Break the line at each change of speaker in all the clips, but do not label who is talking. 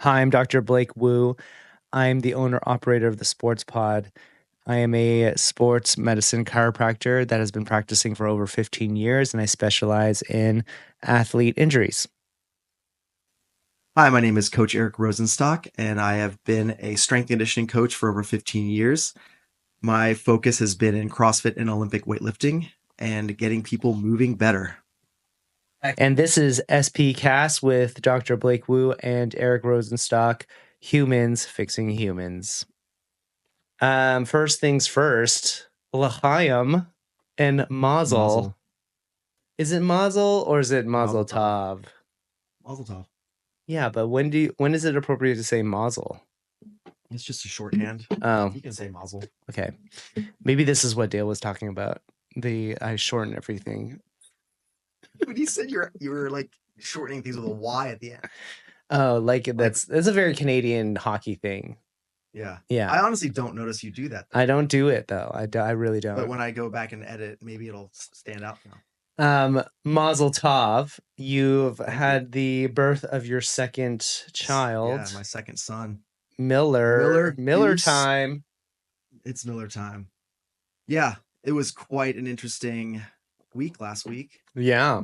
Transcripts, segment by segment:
Hi, I'm Dr. Blake Wu. I'm the owner operator of the Sports Pod. I am a sports medicine chiropractor that has been practicing for over 15 years, and I specialize in athlete injuries.
Hi, my name is Coach Eric Rosenstock, and I have been a strength conditioning coach for over 15 years. My focus has been in CrossFit and Olympic weightlifting and getting people moving better.
And this is SPCAST with Dr. Blake Wu and Eric Rosenstock, humans fixing humans. First things first, L'chaim and Mazel.
Mazel.
Is it Mazel or is it Mazel
Mazel tov.
Tov?
Mazel tov.
Yeah, but when is it appropriate to say Mazel?
It's just a shorthand.
Oh,
You can say Mazel.
okay. Maybe this is what Dale was talking about. I shorten everything.
When you said you were like shortening things with a Y at the end.
Oh, like that's a very Canadian hockey thing.
Yeah.
Yeah.
I honestly don't notice you do that, though.
I don't do it though. I really don't.
But when I go back and edit, maybe it'll stand out now.
Mazel tov. You've had the birth of your second child.
Yeah, my second son.
Miller
Goose.
time.
It's Miller time. Yeah, it was quite an interesting week last week.
Yeah.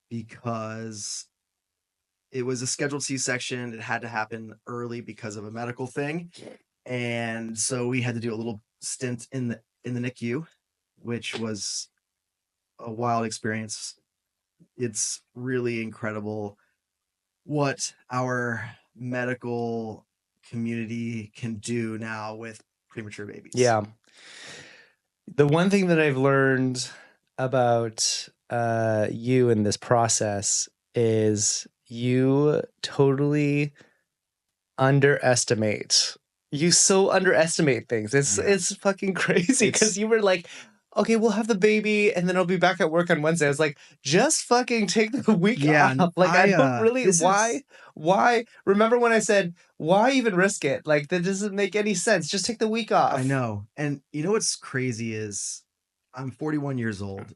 Because it was a scheduled C-section. It had to happen early because of a medical thing. And so we had to do a little stint in the NICU, which was a wild experience. It's really incredible what our medical community can do now with premature babies.
Yeah. The one thing that I've learned about you in this process is you totally underestimate. You so underestimate things. It's fucking crazy because you were like, okay, we'll have the baby and then I'll be back at work on Wednesday. I was like, just fucking take the week off. Like, I don't really, why? Remember when I said, why even risk it? Like, that doesn't make any sense. Just take the week off.
I know. And you know what's crazy is I'm 41 years old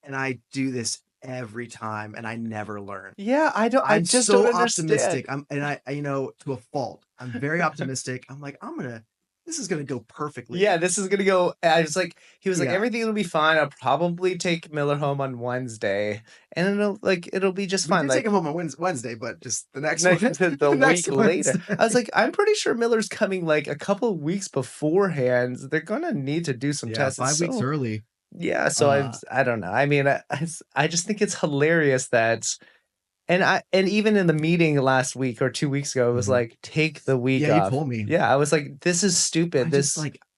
and I do this every time and I never learn.
Yeah, I just
so
don't understand.
optimistic. To a fault. I'm very optimistic. I'm like, this is gonna go perfectly.
Yeah, this is gonna go. I was like, he was like, everything will be fine. I'll probably take Miller home on Wednesday, and it'll be just fine.
We did take him home on Wednesday, but just the next
one,
the
week later. I was like, I'm pretty sure Miller's coming like a couple weeks beforehand. They're gonna need to do some tests.
5 weeks early.
Yeah, so I don't know. I mean, I just think it's hilarious that. And even in the meeting last week or 2 weeks ago, it was like, take the week off.
Yeah, you told me.
Yeah, I was like, this is stupid.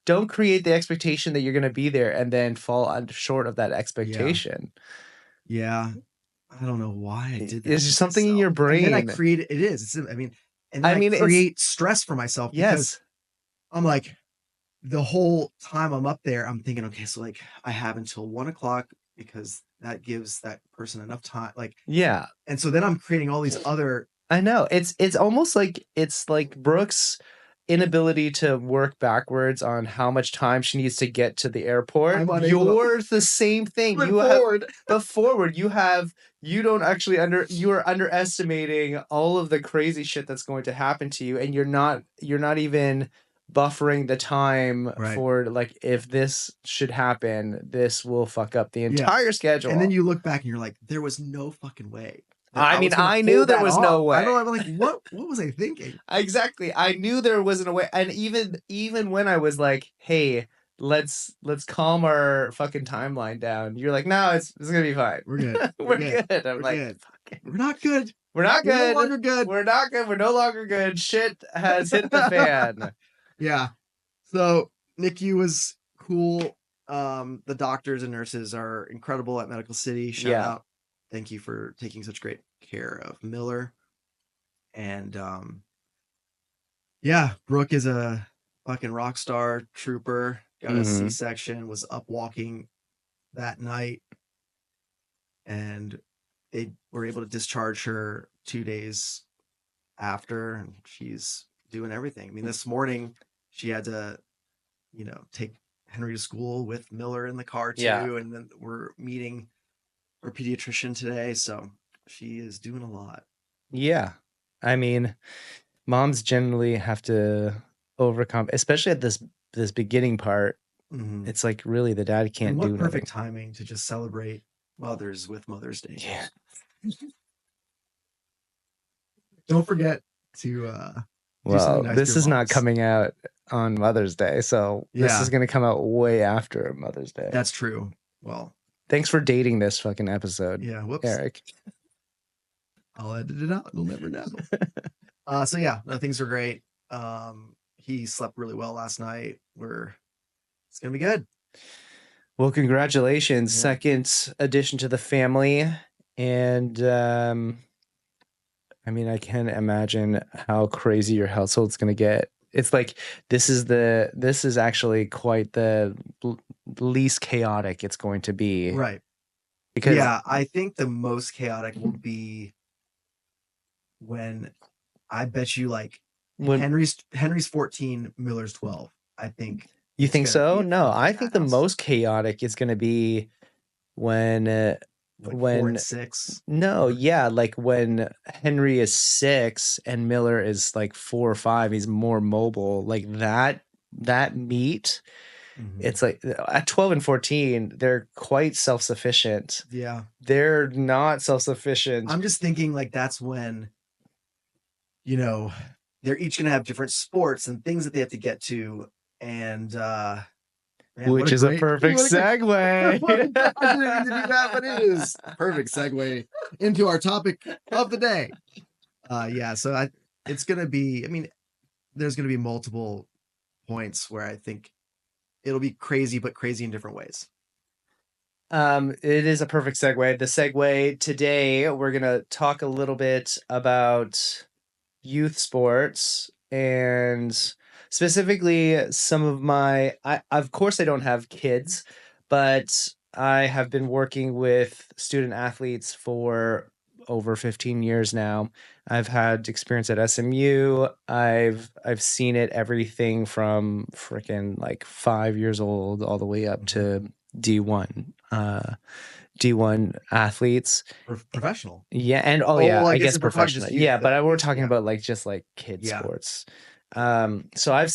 Don't create the expectation that you're going to be there and then fall short of that expectation.
Yeah. I don't know why I did that.
Is there something in your brain?
And then I create it is. I create stress for myself because I'm like, the whole time I'm up there, I'm thinking, okay, so like I have until 1:00 because that gives that person enough time.
Yeah.
And so then I'm creating all these other.
I know. It's almost like Brooke's inability to work backwards on how much time she needs to get to the airport. You're the same thing. You are underestimating all of the crazy shit that's going to happen to you, and you're not even buffering the time for like, if this should happen, this will fuck up the entire schedule.
And then you look back and you're like, there was no fucking way.
I knew there was no way.
I'm like, what was I thinking?
Exactly. I knew there wasn't a way. And even when I was like, hey, let's calm our fucking timeline down, you're like, no, it's gonna be fine.
We're good.
We're good. I'm like,
good. We're not good.
We're not good.
We're no longer good.
We're not good. We're no longer good. Shit has hit the fan.
Yeah. So NICU was cool. The doctors and nurses are incredible at Medical City. Shout out. Thank you for taking such great care of Miller. And Brooke is a fucking rock star trooper. Got a C-section, was up walking that night. And they were able to discharge her 2 days after, and she's doing everything. I mean, this morning she had to, take Henry to school with Miller in the car too. Yeah. And then we're meeting our pediatrician today. So she is doing a lot.
Yeah. I mean, moms generally have to overcome, especially at this beginning part.
Mhm.
It's like really the dad can't
And what
do
perfect
nothing.
timing to just celebrate mothers with Mother's Day.
Yeah.
Don't forget to do something
Well,
nice to
this
your
is not
moms.
coming out on Mother's Day, so this
Yeah,
is going to come out way after Mother's Day.
that's true. Well,
Thanks for dating this fucking episode,
yeah, whoops.
Eric.
I'll edit it out. You'll never know. So yeah, no, things are great. He slept really well last night. It's gonna be good.
Well, congratulations.
Yeah.
Second addition to the family. And I mean, I can imagine how crazy your household's going to get. It's like this is actually quite the least chaotic it's going to be.
Right.
Because
Yeah, I think the most chaotic will be when I bet you like
when
Henry's 14, Miller's 12. I think
you
it's
think
gonna
so?
be a
No,
fucking
I think the
madhouse.
most chaotic is going to be when
Like 4
when
and 6.
no, yeah, like when Henry is 6 and Miller is like 4 or 5, he's more mobile. Like that meet,
Mhm.
it's like at 12 and 14, they're quite self-sufficient.
Yeah.
They're not self-sufficient.
I'm just thinking like that's when, you know, they're each gonna have different sports and things that they have to get to. And man,
Which is a perfect segue.
I didn't mean to do that, but it is a perfect segue into our topic of the day. Yeah, so it's gonna be. I mean, there's gonna be multiple points where I think it'll be crazy, but crazy in different ways.
It is a perfect segue. The segue today, we're gonna talk a little bit about youth sports and specifically some of my of course I don't have kids, but I have been working with student athletes for over 15 years now. I've had experience at SMU. I've seen it everything from freaking like 5 years old all the way up to D1 D1 athletes.
Professional.
Yeah, and I guess professional. Yeah, but we're talking about like just like kid sports. So I'm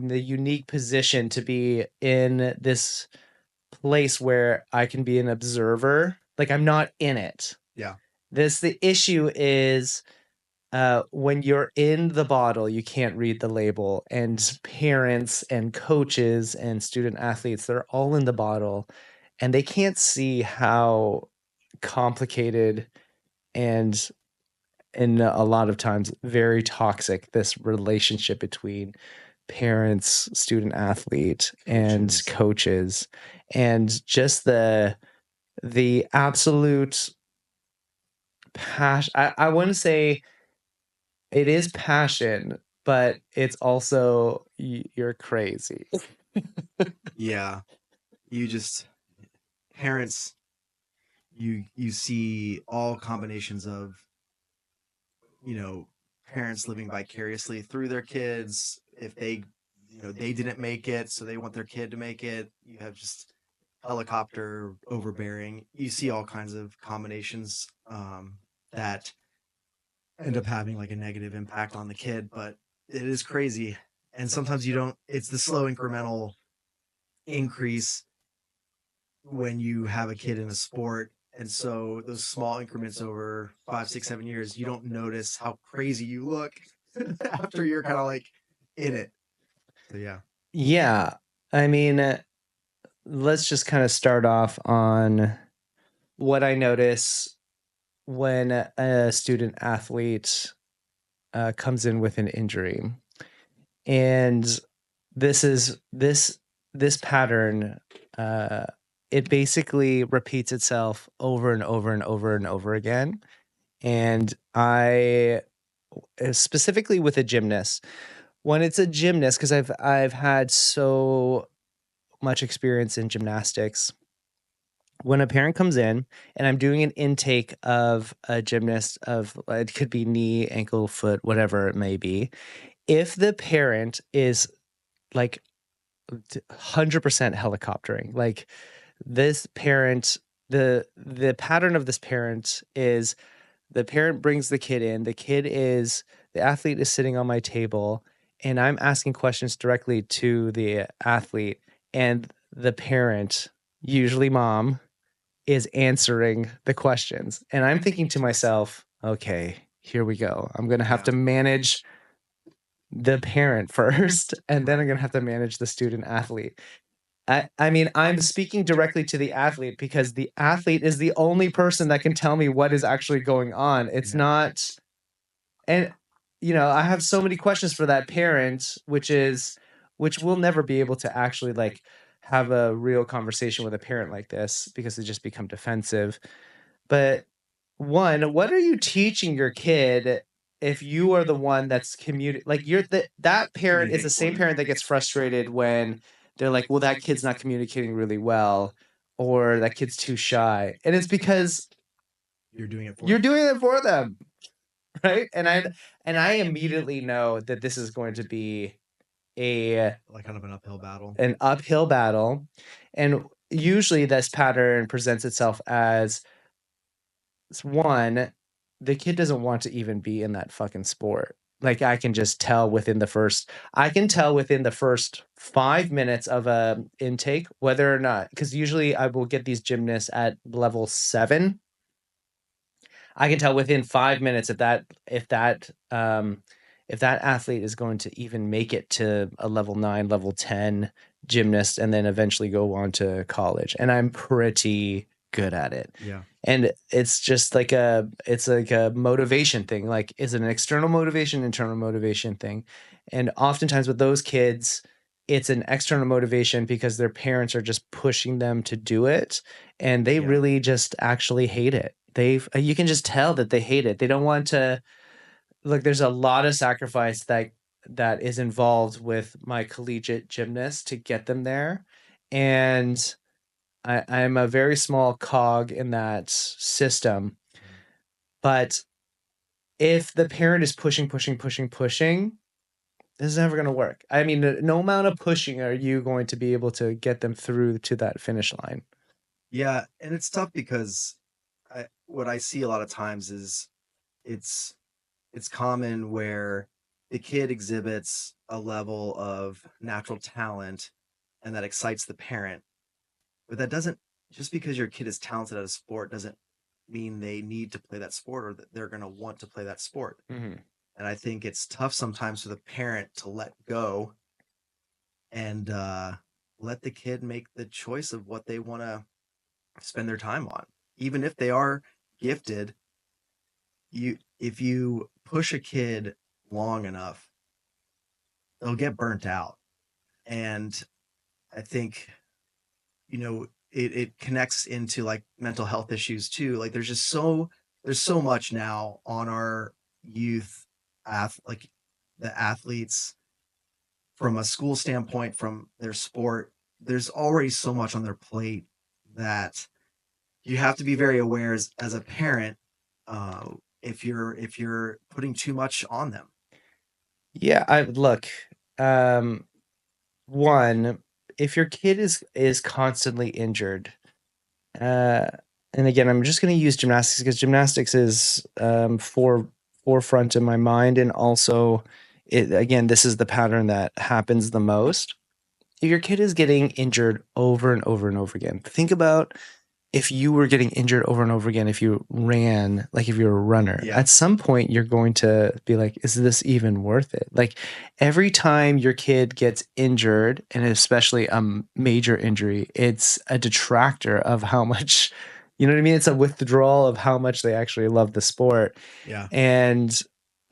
the unique position to be in this place where I can be an observer. Like I'm not in it.
Yeah.
The issue is when you're in the bottle, you can't read the label, and parents and coaches and student athletes, they're all in the bottle and they can't see how complicated and in a lot of times very toxic this relationship between parents, student athlete, and coaches, and just the absolute passion. I wouldn't say it is passion, but it's also you're crazy.
Yeah. You just parents you see all combinations of, you know, parents living vicariously through their kids. If they, they didn't make it, so they want their kid to make it. You have just helicopter overbearing. You see all kinds of combinations that end up having like a negative impact on the kid, but it is crazy. And sometimes you don't, it's the slow incremental increase when you have a kid in a sport. And so those small increments over 5, 6, 7 years, you don't notice how crazy you look after you're kind of like in it. So yeah.
Yeah. I mean, let's just kind of start off on what I notice when a student athlete comes in with an injury. And this pattern, it basically repeats itself over and over and over and over again. And I specifically with a gymnast, when it's a gymnast, because I've had so much experience in gymnastics. When a parent comes in and I'm doing an intake of a gymnast, of it could be knee, ankle, foot, whatever it may be, if the parent is like 100% helicoptering, like this parent the pattern of this parent is the parent brings the kid in. The athlete is sitting on my table, and I'm asking questions directly to the athlete, and the parent, usually mom, is answering the questions. And I'm thinking to myself, okay, here we go. I'm going to have to manage the parent first, and then I'm going to have to manage the student athlete. I mean, I'm speaking directly to the athlete because the athlete is the only person that can tell me what is actually going on. It's not, and I have so many questions for that parent, which we'll never be able to actually like have a real conversation with a parent like this because they just become defensive. But one, what are you teaching your kid if you are the one that's like that parent is the same parent that gets frustrated when they're like, well, that kid's not communicating really well, or that kid's too shy. And it's because
you're doing it
for them. Right? And I immediately know that this is going to be
like kind of an uphill
battle. And usually this pattern presents itself as one, the kid doesn't want to even be in that fucking sport. Like I can tell within the first 5 minutes of a intake whether or not, because usually I will get these gymnasts at level 7. I can tell within 5 minutes if that athlete is going to even make it to a level 9, level 10 gymnast, and then eventually go on to college. And I'm pretty good at it.
Yeah.
And it's just like it's like a motivation thing. Like, is it an external motivation, internal motivation thing? And oftentimes with those kids, it's an external motivation because their parents are just pushing them to do it, and they really just actually hate it. You can just tell that they hate it. They don't want to. Look, there's a lot of sacrifice that is involved with my collegiate gymnasts to get them there, and I'm a very small cog in that system. But if the parent is pushing, this is never going to work. I mean, no amount of pushing are you going to be able to get them through to that finish line.
Yeah, and it's tough because what I see a lot of times is it's common where the kid exhibits a level of natural talent and that excites the parent. But that doesn't, just because your kid is talented at a sport doesn't mean they need to play that sport or that they're going to want to play that sport.
Mm-hmm.
And I think it's tough sometimes for the parent to let go and let the kid make the choice of what they want to spend their time on. Even if they are gifted, if you push a kid long enough, they'll get burnt out. And I think, it connects into like mental health issues too. Like there's so much now on our youth, like the athletes from a school standpoint, from their sport. There's already so much on their plate that you have to be very aware as a parent, if you're putting too much on them.
Yeah, one, if your kid is constantly injured, and again, I'm just going to use gymnastics because gymnastics is forefront in my mind, and also, this is the pattern that happens the most. If your kid is getting injured over and over and over again, think about if you were getting injured over and over again, if you ran, like if you're a runner, at some point you're going to be like, is this even worth it? Like every time your kid gets injured, and especially a major injury, it's a detractor of how much, you know what I mean? It's a withdrawal of how much they actually love the sport.
Yeah.
And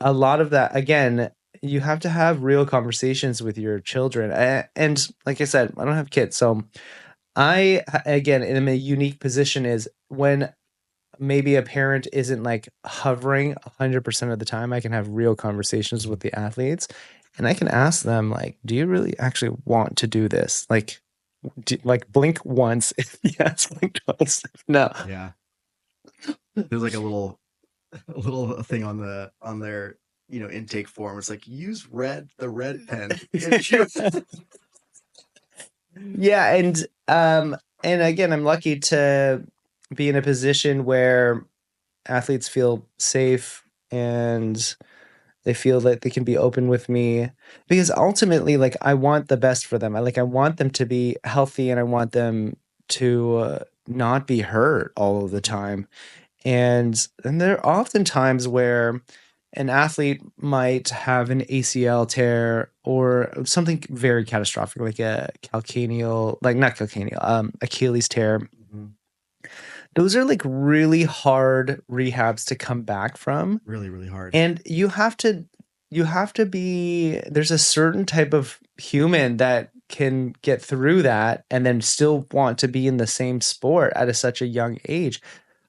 a lot of that, again, you have to have real conversations with your children. And like I said, I don't have kids, so I, again, in a unique position is when maybe a parent isn't like hovering 100% of the time, I can have real conversations with the athletes, and I can ask them like, do you really actually want to do this? Like, blink once if yes, blink twice if no.
Yeah. There's like a little thing on their intake form. It's like, use the red pen.
Yeah, and again, I'm lucky to be in a position where athletes feel safe and they feel that they can be open with me, because ultimately, like, I want the best for them. I want them to be healthy, and I want them to not be hurt all of the time. And there are often times where an athlete might have an ACL tear or something very catastrophic, like a calcaneal, like not calcaneal, Achilles tear.
Mm-hmm.
Those are like really hard rehabs to come back from.
Really, really hard.
And you have to be, there's a certain type of human that can get through that and then still want to be in the same sport at such a young age.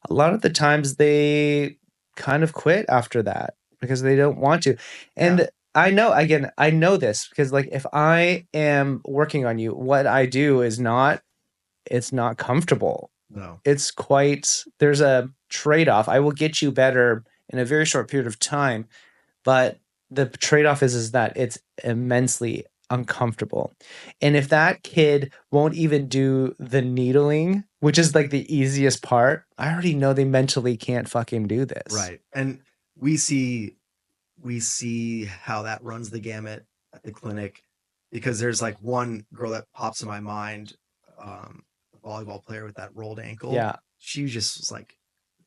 A lot of the times they kind of quit after that because they don't want to. And
Yeah.
I know, again, I know this because, like, if I am working on you, what I do is not, it's not comfortable.
No.
It's quite, there's a trade-off. I will get you better in a very short period of time, but the trade-off is that it's immensely uncomfortable. And if that kid won't even do the needling, which is like the easiest part, I already know they mentally can't fucking do this.
Right. And we see how that runs the gamut at the clinic, because there's like one girl that pops in my mind, a volleyball player with that rolled ankle.
Yeah.
She just was like,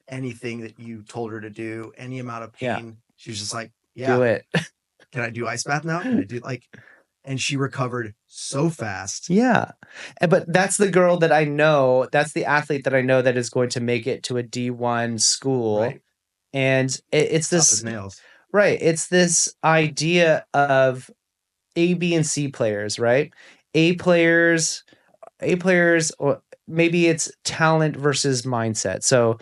anything that you told her to do, any amount of pain,
Yeah.
she was just like,
Do it.
Can I do ice bath now? Can I do and she recovered so fast.
Yeah. But that's the girl that I know, that's the athlete that I know that is going to make it to a D1 school.
Right.
And it's
Tough
this
as nails.
Right. It's this idea of A, B, and C players, right? A players, or maybe it's talent versus mindset. So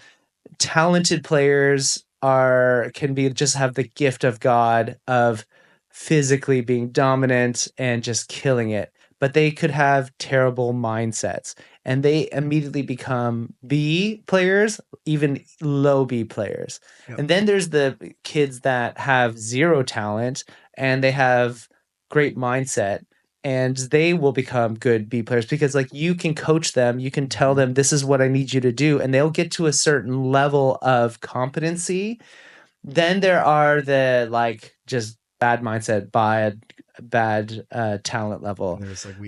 talented players can be, just have the gift of God of physically being dominant and just killing it, but they could have terrible mindsets and they immediately become B players, even low B players.
Yep.
And then there's the kids that have zero talent and they have great mindset, and they will become good B players because, like, you can coach them, you can tell them this is what I need you to do, and they'll get to a certain level of competency. Then there are the, like, just bad mindset, bad talent level.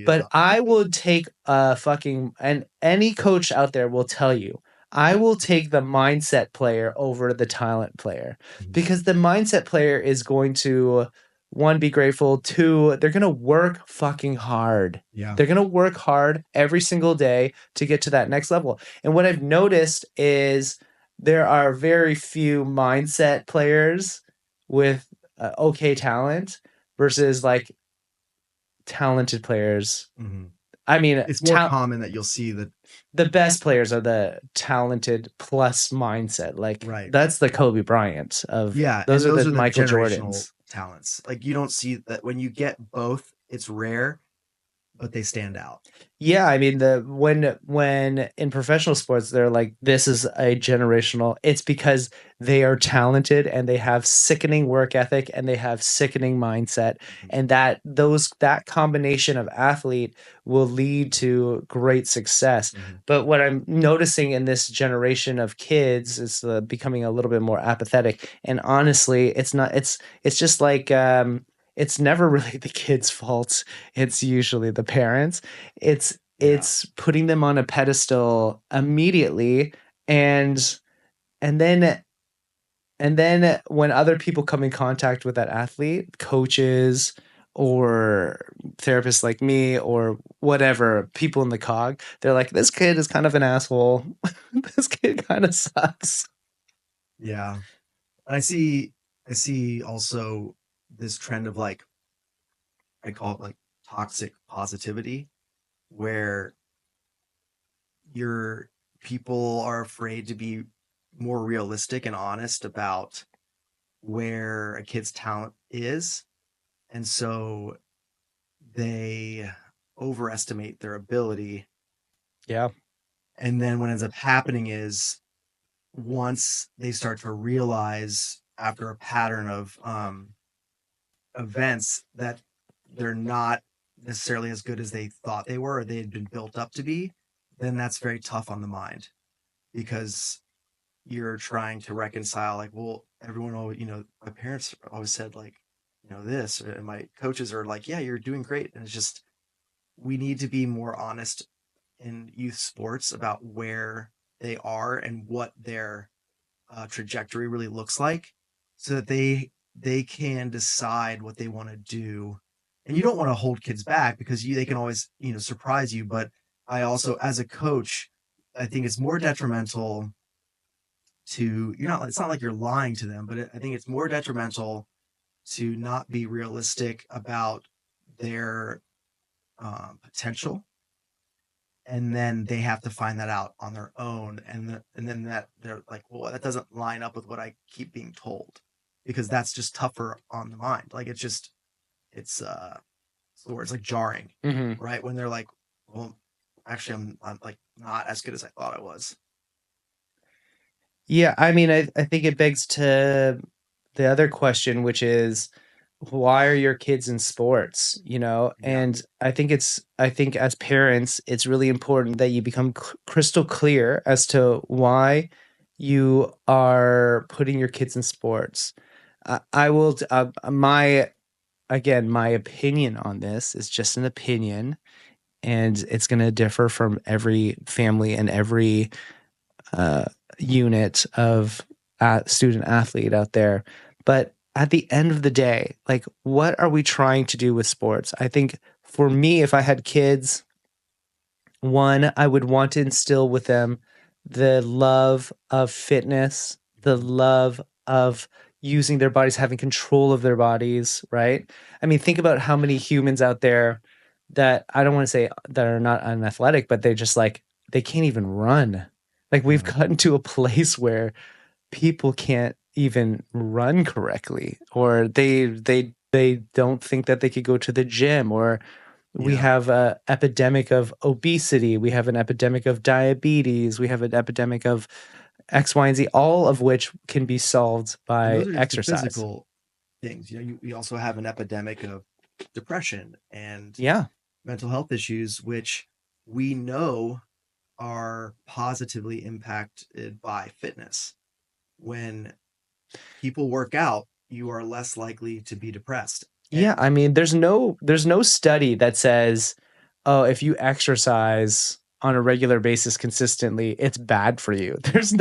But I would take and any coach out there will tell you, I will take the mindset player over the talent player, because the mindset player is going to, one, be grateful, two, they're going to work fucking hard.
Yeah.
They're going to work hard every single day to get to that next level. And what I've noticed is there are very few mindset players with okay talent versus like talented players.
Mm-hmm.
I mean,
it's more common that you'll see that
the best players are the talented plus mindset. Like,
right.
That's the Kobe Bryant of,
those are the
Michael
generational
Jordans.
talents. Like, you don't see that when you get both, it's rare, but they stand out.
Yeah, I mean, when in professional sports they're like, this is a generational, it's because they are talented and they have sickening work ethic and they have sickening mindset, and that combination of athlete will lead to great success. But what I'm noticing in this generation of kids is becoming a little bit more apathetic, and honestly, it's not, it's just like, it's never really the kid's fault. It's usually the parents. It's putting them on a pedestal immediately, and then when other people come in contact with that athlete, coaches or therapists like me or whatever, people in the cog, they're like, this kid is kind of an asshole. This kid kind of sucks.
Yeah. And I see also this trend of, like, I call it like toxic positivity, where your people are afraid to be more realistic and honest about where a kid's talent is. And so they overestimate their ability.
Yeah.
And then what ends up happening is, once they start to realize after a pattern of events that they're not necessarily as good as they thought they were or they had been built up to be, then that's very tough on the mind. because you're trying to reconcile, like, well, everyone always, my parents always said, like, this, and my coaches are like, yeah, you're doing great. And it's just, we need to be more honest in youth sports about where they are and what their trajectory really looks like, so that they can decide what they want to do. And you don't want to hold kids back, because they can always surprise you. But I also, as a coach, I think it's more detrimental to, you're not, it's not like you're lying to them, but I think it's more detrimental to not be realistic about their potential, and then they have to find that out on their own, and then that they're like, well, that doesn't line up with what I keep being told, because that's just tougher on the mind. Like, it's where it's like jarring, right? When they're like, well, actually, I'm like not as good as I thought I was.
Yeah, I mean, I think it begs to the other question, which is, why are your kids in sports?
Yeah.
And I think as parents, it's really important that you become crystal clear as to why you are putting your kids in sports. I will, my opinion on this is just an opinion, and it's going to differ from every family and every unit of student athlete out there. But at the end of the day, like, what are we trying to do with sports? I think for me, if I had kids, one, I would want to instill with them the love of fitness, the love of using their bodies, having control of their bodies, right? I mean, think about how many humans out there that, I don't want to say that are not unathletic, but they're just like, they can't even run. Like, we've gotten to a place where people can't even run correctly, or they don't think that they could go to the gym, or we have an epidemic of obesity, we have an epidemic of diabetes, we have an epidemic of X, Y, and Z, all of which can be solved by
And those are just the
exercise.
physical things. We also have an epidemic of depression and mental health issues, which we know are positively impacted by fitness. When people work out, you are less likely to be depressed.
Yeah, I mean, there's no study that says, oh, if you exercise on a regular basis consistently, it's bad for you. There's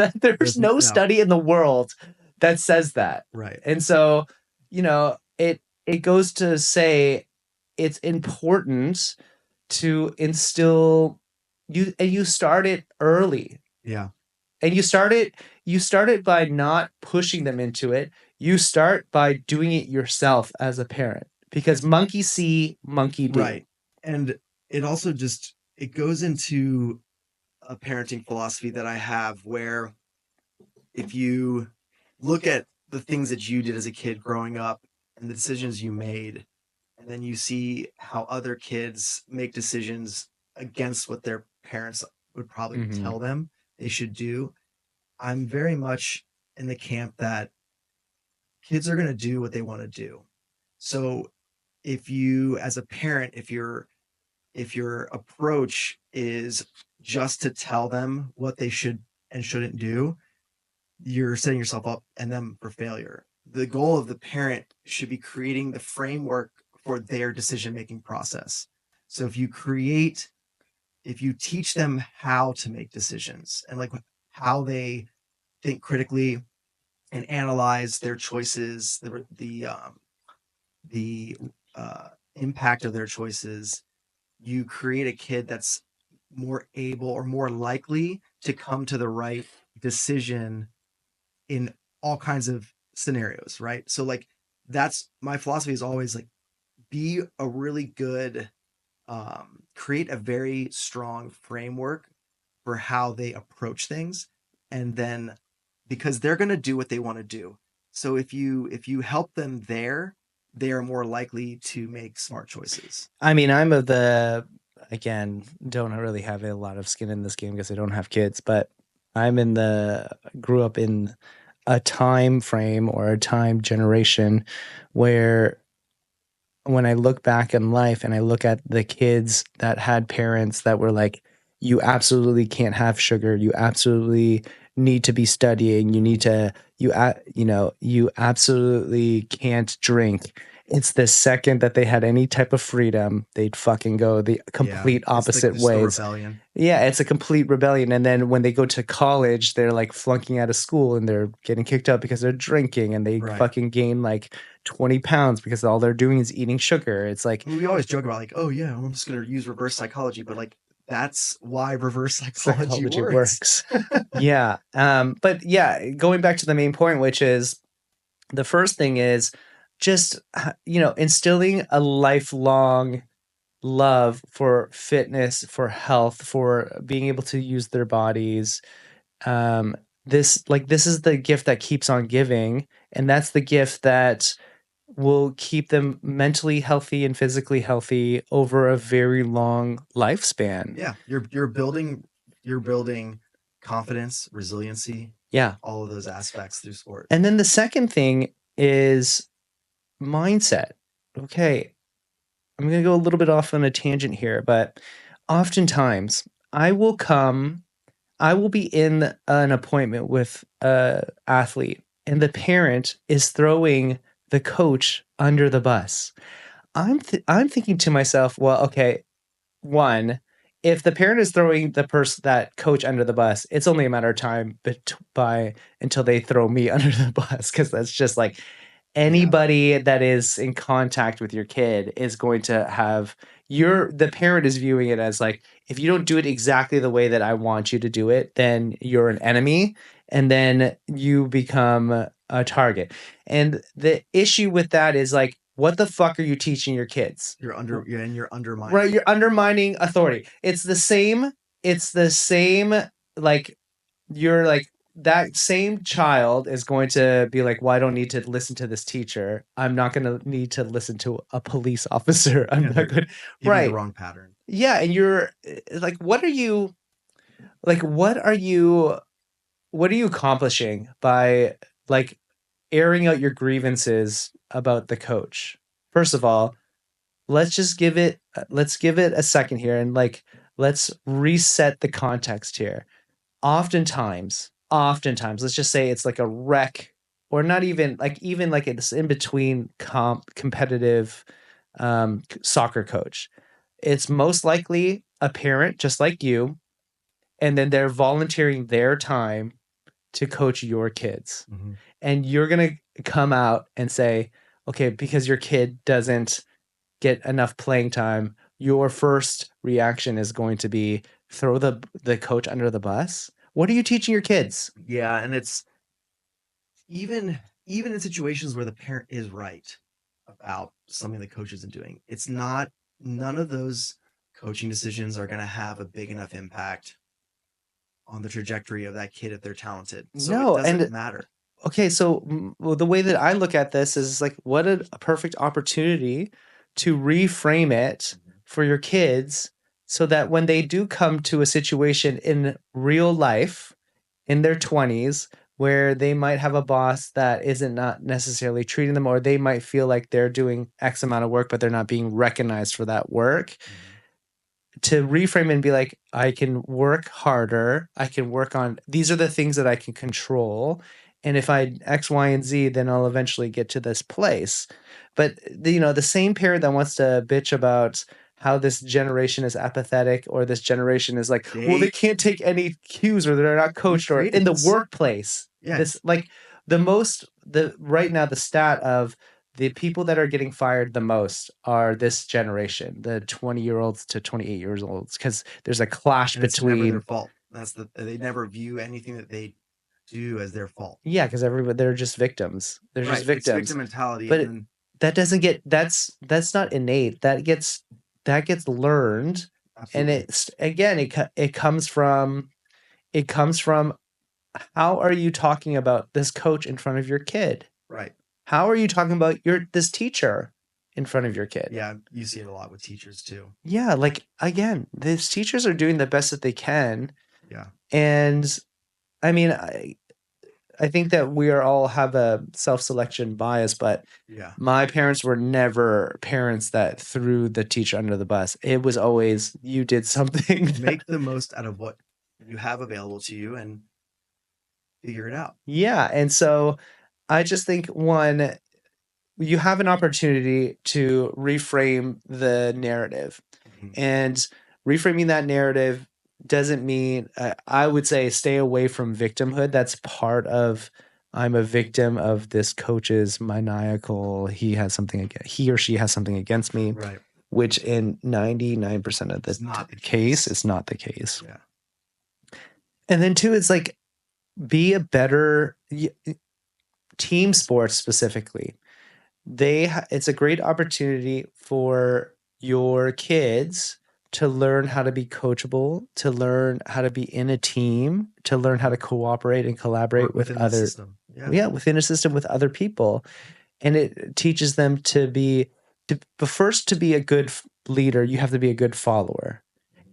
no study in the world that says that.
Right.
And so, it goes to say it's important to instill you, and you start it early.
Yeah.
And you start it by not pushing them into it. You start by doing it yourself as a parent, because monkey see, monkey do.
Right. And it also just, it goes into a parenting philosophy that I have, where if you look at the things that you did as a kid growing up and the decisions you made, and then you see how other kids make decisions against what their parents would probably tell them they should do, I'm very much in the camp that kids are going to do what they want to do. So if you, as a parent, if your approach is just to tell them what they should and shouldn't do, you're setting yourself up and them for failure. The goal of the parent should be creating the framework for their decision-making process. So if you teach them how to make decisions, and like how they think critically and analyze their choices, the impact of their choices, you create a kid that's more able or more likely to come to the right decision in all kinds of scenarios, right? So like, that's my philosophy, is always like, be a really good, create a very strong framework for how they approach things. And then, because they're going to do what they want to do. So if you help them there, they are more likely to make smart choices.
I mean, again, don't really have a lot of skin in this game because I don't have kids, but grew up in a time frame or a time generation where, when I look back in life and I look at the kids that had parents that were like you absolutely can't have sugar. You absolutely need to be studying. You need to, you absolutely can't drink. It's the second that they had any type of freedom, they'd fucking go the complete opposite
it's the
ways.
rebellion.
Yeah, it's a complete rebellion. And then when they go to college, they're like flunking out of school and they're getting kicked out because they're drinking, and they fucking gain like 20 pounds because all they're doing is eating sugar. It's like,
we always joke about like, oh yeah, I'm just going to use reverse psychology, but like that's why reverse psychology works.
Yeah. But yeah, going back to the main point, which is the first thing is just, instilling a lifelong love for fitness, for health, for being able to use their bodies. This is the gift that keeps on giving, and that's the gift that will keep them mentally healthy and physically healthy over a very long lifespan.
Yeah, you're building confidence, resiliency, all of those aspects through sport.
And then the second thing is mindset. Okay, I'm going to go a little bit off on a tangent here, but oftentimes I will be in an appointment with a athlete, and the parent is throwing the coach under the bus. I'm thinking to myself, well, okay, one, if the parent is throwing that coach under the bus, it's only a matter of time until they throw me under the bus, because that's just like anybody that is in contact with your kid is going to have the parent is viewing it as like, if you don't do it exactly the way that I want you to do it, then you're an enemy, and then you become a target. And the issue with that is like, what the fuck are you teaching your kids?
You're undermining.
Right, you're undermining authority. It's the same, like, you're like, that same child is going to be like, well, I don't need to listen to this teacher. I'm not going to need to listen to a police officer. I'm not going
to. Right. The wrong pattern.
Yeah. And you're like, what are you accomplishing by like airing out your grievances about the coach? First of all, let's give it a second here, and like, let's reset the context here. Oftentimes, let's just say it's like a rec, or not even like it's in between competitive soccer coach. It's most likely a parent just like you, and then they're volunteering their time to coach your kids. Mm-hmm. And you're going to come out and say, okay, because your kid doesn't get enough playing time, your first reaction is going to be throw the coach under the bus. What are you teaching your kids?
Yeah, and it's even in situations where the parent is right about something the coach isn't doing, it's not, none of those coaching decisions are going to have a big enough impact on the trajectory of that kid if they're talented. So it doesn't matter.
Okay, so the way that I look at this is like, what a perfect opportunity to reframe it for your kids, so that when they do come to a situation in real life in their 20s where they might have a boss that isn't not necessarily treating them, or they might feel like they're doing X amount of work but they're not being recognized for that work, to reframe and be like, I can work harder. I can work on, these are the things that I can control. And if I X, Y, and Z, then I'll eventually get to this place. But the same parent that wants to bitch about how this generation is apathetic, or this generation is like, well, they can't take any cues, or they're not coached, or in the workplace. Yeah. This like right now, the stat of the people that are getting fired the most are this generation, the 20-year-olds to 28 years old, because there's a clash between. It's never
their fault. They never view anything that they do as their fault.
Yeah, because they're just victims. They're just victims.
It's victim mentality.
But that doesn't get, that's not innate. That gets learned. Absolutely. And it's, again, it comes from how are you talking about this coach in front of your kid?
Right.
How are you talking about this teacher in front of your kid?
Yeah, you see it a lot with teachers too.
Yeah, like, again, these teachers are doing the best that they can.
Yeah.
And I mean, I think that we are all have a self-selection bias, but
Yeah.
my parents were never parents that threw the teacher under the bus. It was always you did something.
Make the most out of what you have available to you and figure it out.
Yeah, and so I just think one, you have an opportunity to reframe the narrative. And reframing that narrative doesn't mean, I would say, stay away from victimhood. That's part of, I'm a victim of this coach's maniacal, he or she has something against me,
Right.
which in 99% of
It's
the
not the
case,
case.
it's not the case.
Yeah.
And then two, it's like, be a better team sports specifically. It's a great opportunity for your kids to learn how to be coachable, to learn how to be in a team, to learn how to cooperate and collaborate
Work
with
within the
other,
system. Yeah.
within a system with other people. And it teaches them but first, to be a good leader, you have to be a good follower.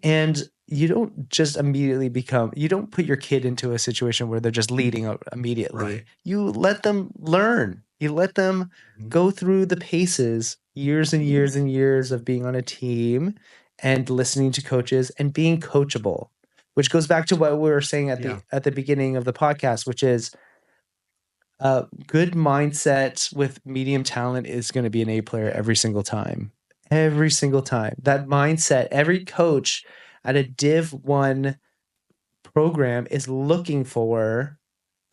And you don't just immediately you don't put your kid into a situation where they're just leading immediately.
Right.
You let them learn. You let them go through the paces, years and years and years of being on a team and listening to coaches and being coachable, which goes back to what we were saying at the beginning of the podcast, which is a good mindset with medium talent is going to be an A player every single time. Every single time. That mindset, every coach at a Div 1 program is looking for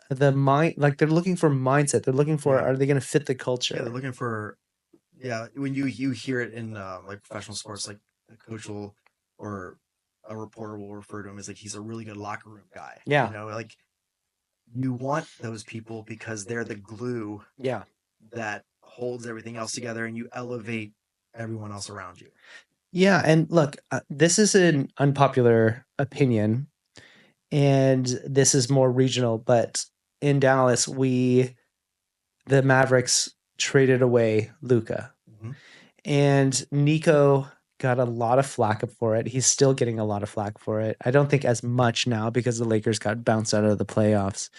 they're looking for mindset. They're looking for, are they going to fit the culture?
Yeah, they're looking for, when you hear it in like professional sports, like a coach will, or a reporter will refer to him as like, he's a really good locker room guy.
Yeah.
You know, like you want those people because they're the glue that holds everything else together, and you elevate everyone else around you.
Yeah. And look, this is an unpopular opinion, and this is more regional, but in Dallas, the Mavericks traded away Luka. And Nico got a lot of flack for it. He's still getting a lot of flack for it. I don't think as much now because the Lakers got bounced out of the playoffs.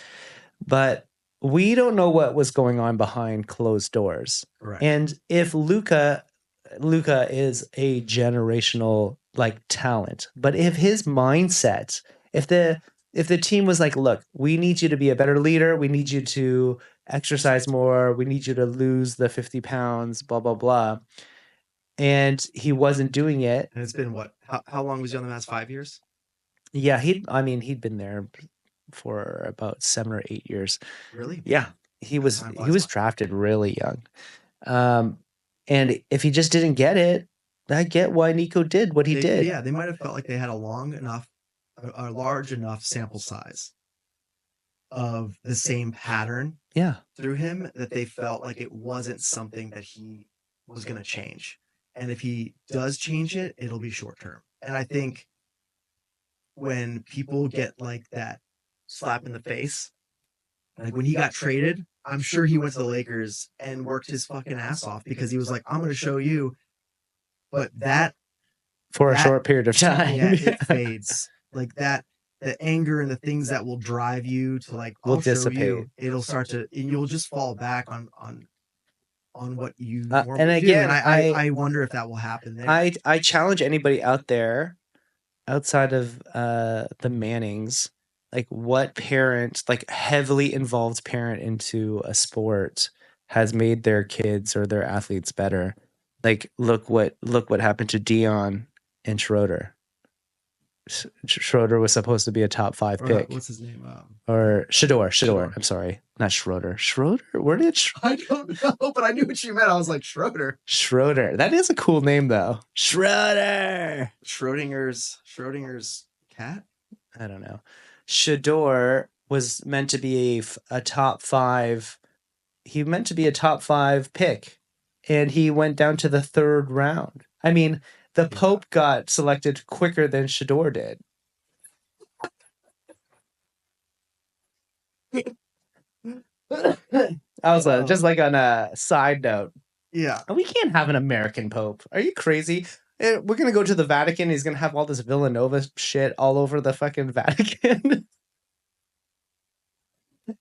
But we don't know what was going on behind closed doors.
Right.
And if Luka is a generational talent, but if his mindset, if the team was like, look, we need you to be a better leader, we need you to exercise more, we need you to lose the 50 pounds, blah, blah, blah. And he wasn't doing it.
And it's been what? How long was he on the Mavs? 5 years?
Yeah, he'd been there for about 7 or 8 years.
Really?
Yeah. He was drafted really young. And if he just didn't get it, I get why Nico did what he did.
Yeah, they might have felt like they had a large enough sample size of the same pattern through him that they felt like it wasn't something that he was going to change. And if he does change it, it'll be short term. And I think when people get like that slap in the face, like when he got traded, I'm sure he went to the Lakers and worked his fucking ass off because he was like, I'm going to show you. But
for a short period of time,
it fades. Like that, the anger and the things that will drive you to like,
will dissipate.
It'll start to, and you'll just fall back on what you
and again,
do. And I wonder if that will happen there.
I challenge anybody out there outside of the Mannings, like what parent, like heavily involved parent into a sport has made their kids or their athletes better. Like look what happened to Dion and Schroeder. Schroeder was supposed to be a top 5 pick.
What's his name?
Or Shador. I'm sorry, not Schroeder. Schroeder? Where did
I don't know, but I knew what you meant. I was like, Schroeder.
That is a cool name, though. Schroeder.
Schrodinger's cat?
I don't know. Shador was meant to be a top 5. He meant to be a top 5 pick, and he went down to the 3rd round. I mean, the Pope got selected quicker than Shador did. Also, just like on a side note, we can't have an American Pope. Are you crazy? We're gonna go to the Vatican. He's gonna have all this Villanova shit all over the fucking Vatican.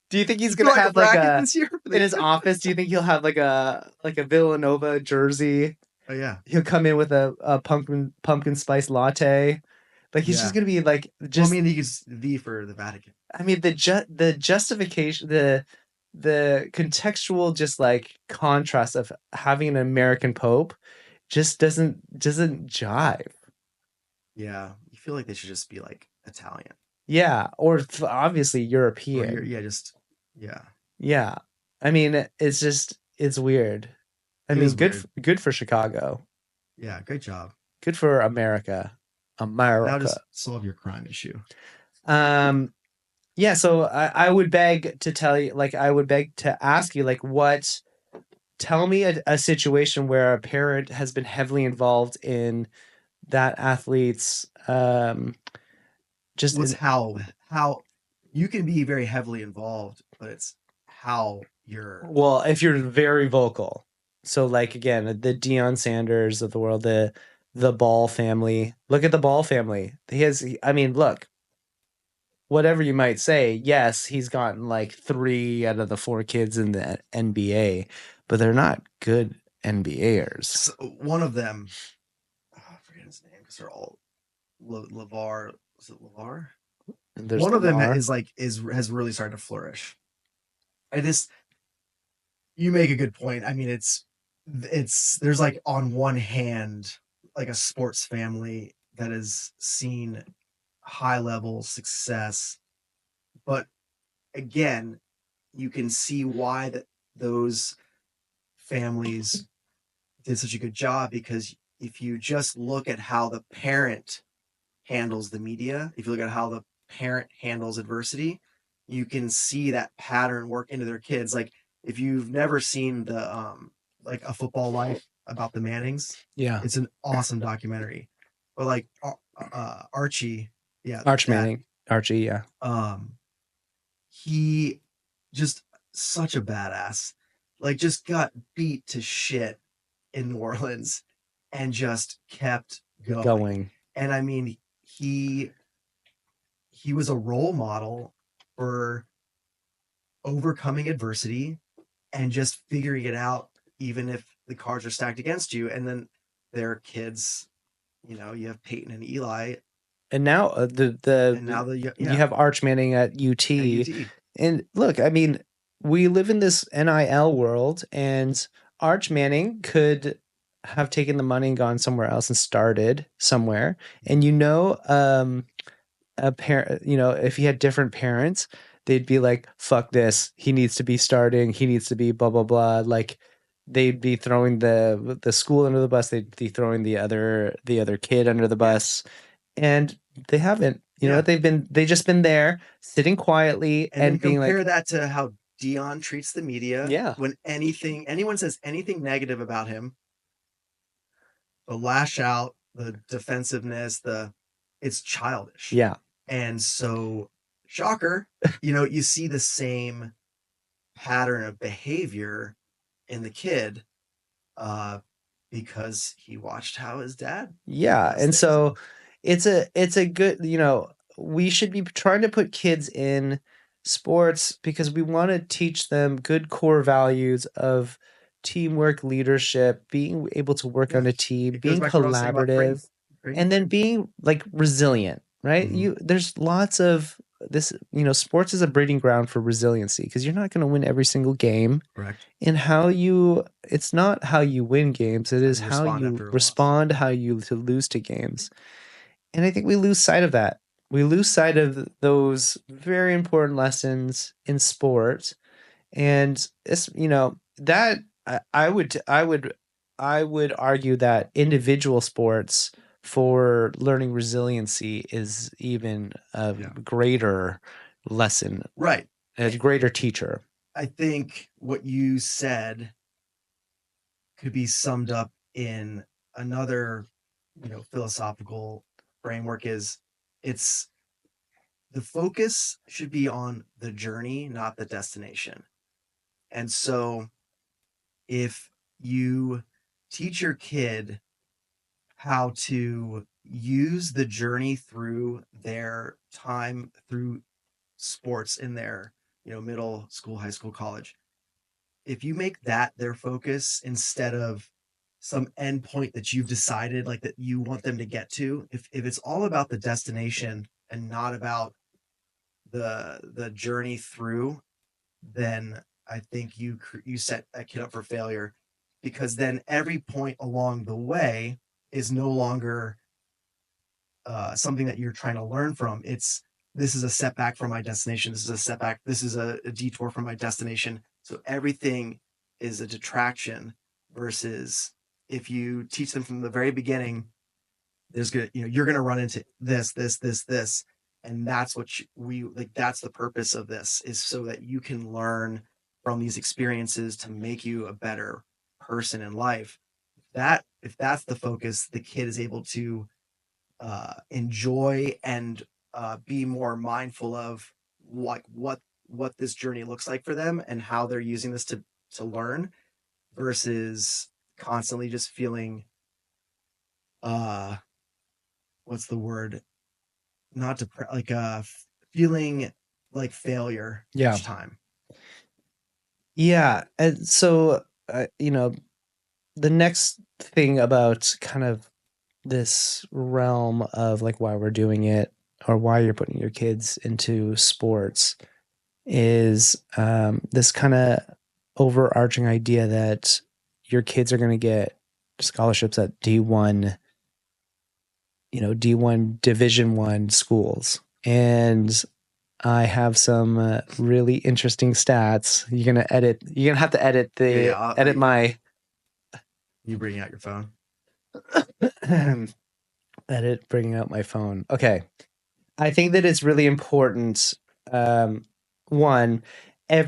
Do you think he's
You
gonna
feel like a
have like
bracket
a
this year?
in his office? Do you think he'll have like a Villanova jersey?
Oh yeah,
He'll come in with a pumpkin spice latte. Like he's just
yeah.
gonna be like
Well, I
just.
mean, he uses V for the Vatican.
I mean the justification the contextual just like contrast of having an American Pope just doesn't jive.
Yeah, you feel like they should just be like Italian
Yeah, or obviously
or
European.
yeah, just yeah.
Yeah. I mean, it's weird. I
It
mean,
is weird.
good for Chicago.
Yeah, great job.
Good for America.
Now
America.
just solve your crime issue.
Um yeah, so I would beg to tell you like I would beg to ask you like what tell me a situation where a parent has been heavily involved in that athlete's just
Well, it's
in,
how you can be very heavily involved, but it's how you're
well, if you're very vocal. So like again, the Deion Sanders of the world, the Ball family. Look at the Ball family. I mean, look, whatever you might say, yes, he's gotten like 3 out of the 4 kids in the NBA, but they're not good NBAers.
so one of them. Oh, I forget his name because they're all Lavar. Was it Lavar?
There's
One of them
Lamar.
is has really started to flourish. I just you make a good point. I mean, it's there's like on one hand like a sports family that has seen high level success, but again, you can see why that those families did such a good job because if you just look at how the parent handles the media, if you look at how the parent handles adversity, you can see that pattern work into their kids. Like if you've never seen the like A Football Life about the Mannings,
Yeah.
it's an awesome documentary. But like Archie, yeah,
Arch
that
Manning. Archie, yeah.
He just such a badass. Like just got beat to shit in New Orleans and just kept going. And I mean, he was a role model for overcoming adversity and just figuring it out even if the cards are stacked against you. And then their kids, you know, you have Peyton and Eli.
And now
And now
you have Arch Manning at UT.
At UT.
And look, I mean, we live in this NIL world, and Arch Manning could have taken the money and gone somewhere else and started somewhere. And a parent, if he had different parents, they'd be like, "Fuck this! He needs to be starting. He needs to be blah blah blah." Like they'd be throwing the school under the bus. They'd be throwing the other kid under the bus, and they haven't. You know what? They've just been there sitting quietly and being like,
compare that to how Dion treats the media.
Yeah.
When anyone says anything negative about him, the lash out, the defensiveness, it's childish.
Yeah.
And so, shocker, you see the same pattern of behavior in the kid because he watched how his dad.
Yeah. And so it's a good, we should be trying to put kids in sports because we want to teach them good core values of teamwork, leadership, being able to work on a team, being collaborative, and then being like resilient, right? There's lots of this, sports is a breeding ground for resiliency because you're not going to win every single game.
Correct.
And it's not how you win games, it is how you respond, how you to lose to games. And I think we lose sight of that. We lose sight of those very important lessons in sport. And it's, that I would argue that individual sports for learning resiliency is even a greater lesson.
Right.
A greater teacher.
I think what you said could be summed up in another, philosophical framework is it's the focus should be on the journey, not the destination. And so if you teach your kid how to use the journey through their time through sports in their middle school, high school, college, if you make that their focus instead of some end point that you've decided like that you want them to get to, if it's all about the destination and not about the journey through, then I think you set that kid up for failure, because then every point along the way is no longer something that you're trying to learn from. It's this is a setback from my destination. This is a setback. This is a detour from my destination. So everything is a detraction versus if you teach them from the very beginning, you're gonna run into this, and that's what we like. That's the purpose of this, is so that you can learn from these experiences to make you a better person in life. That if that's the focus, the kid is able to enjoy and be more mindful of what this journey looks like for them and how they're using this to learn, versus constantly just feeling uh what's the word, not depressed, like feeling like failure each time.
Yeah. And so the next thing about kind of this realm of like why we're doing it or why you're putting your kids into sports is this kind of overarching idea that your kids are going to get scholarships at D1, D1 Division 1 schools. And I have some really interesting stats. You're going to have to edit my
you bringing out your phone.
Edit bringing out my phone. Okay. I think that it's really important. One, there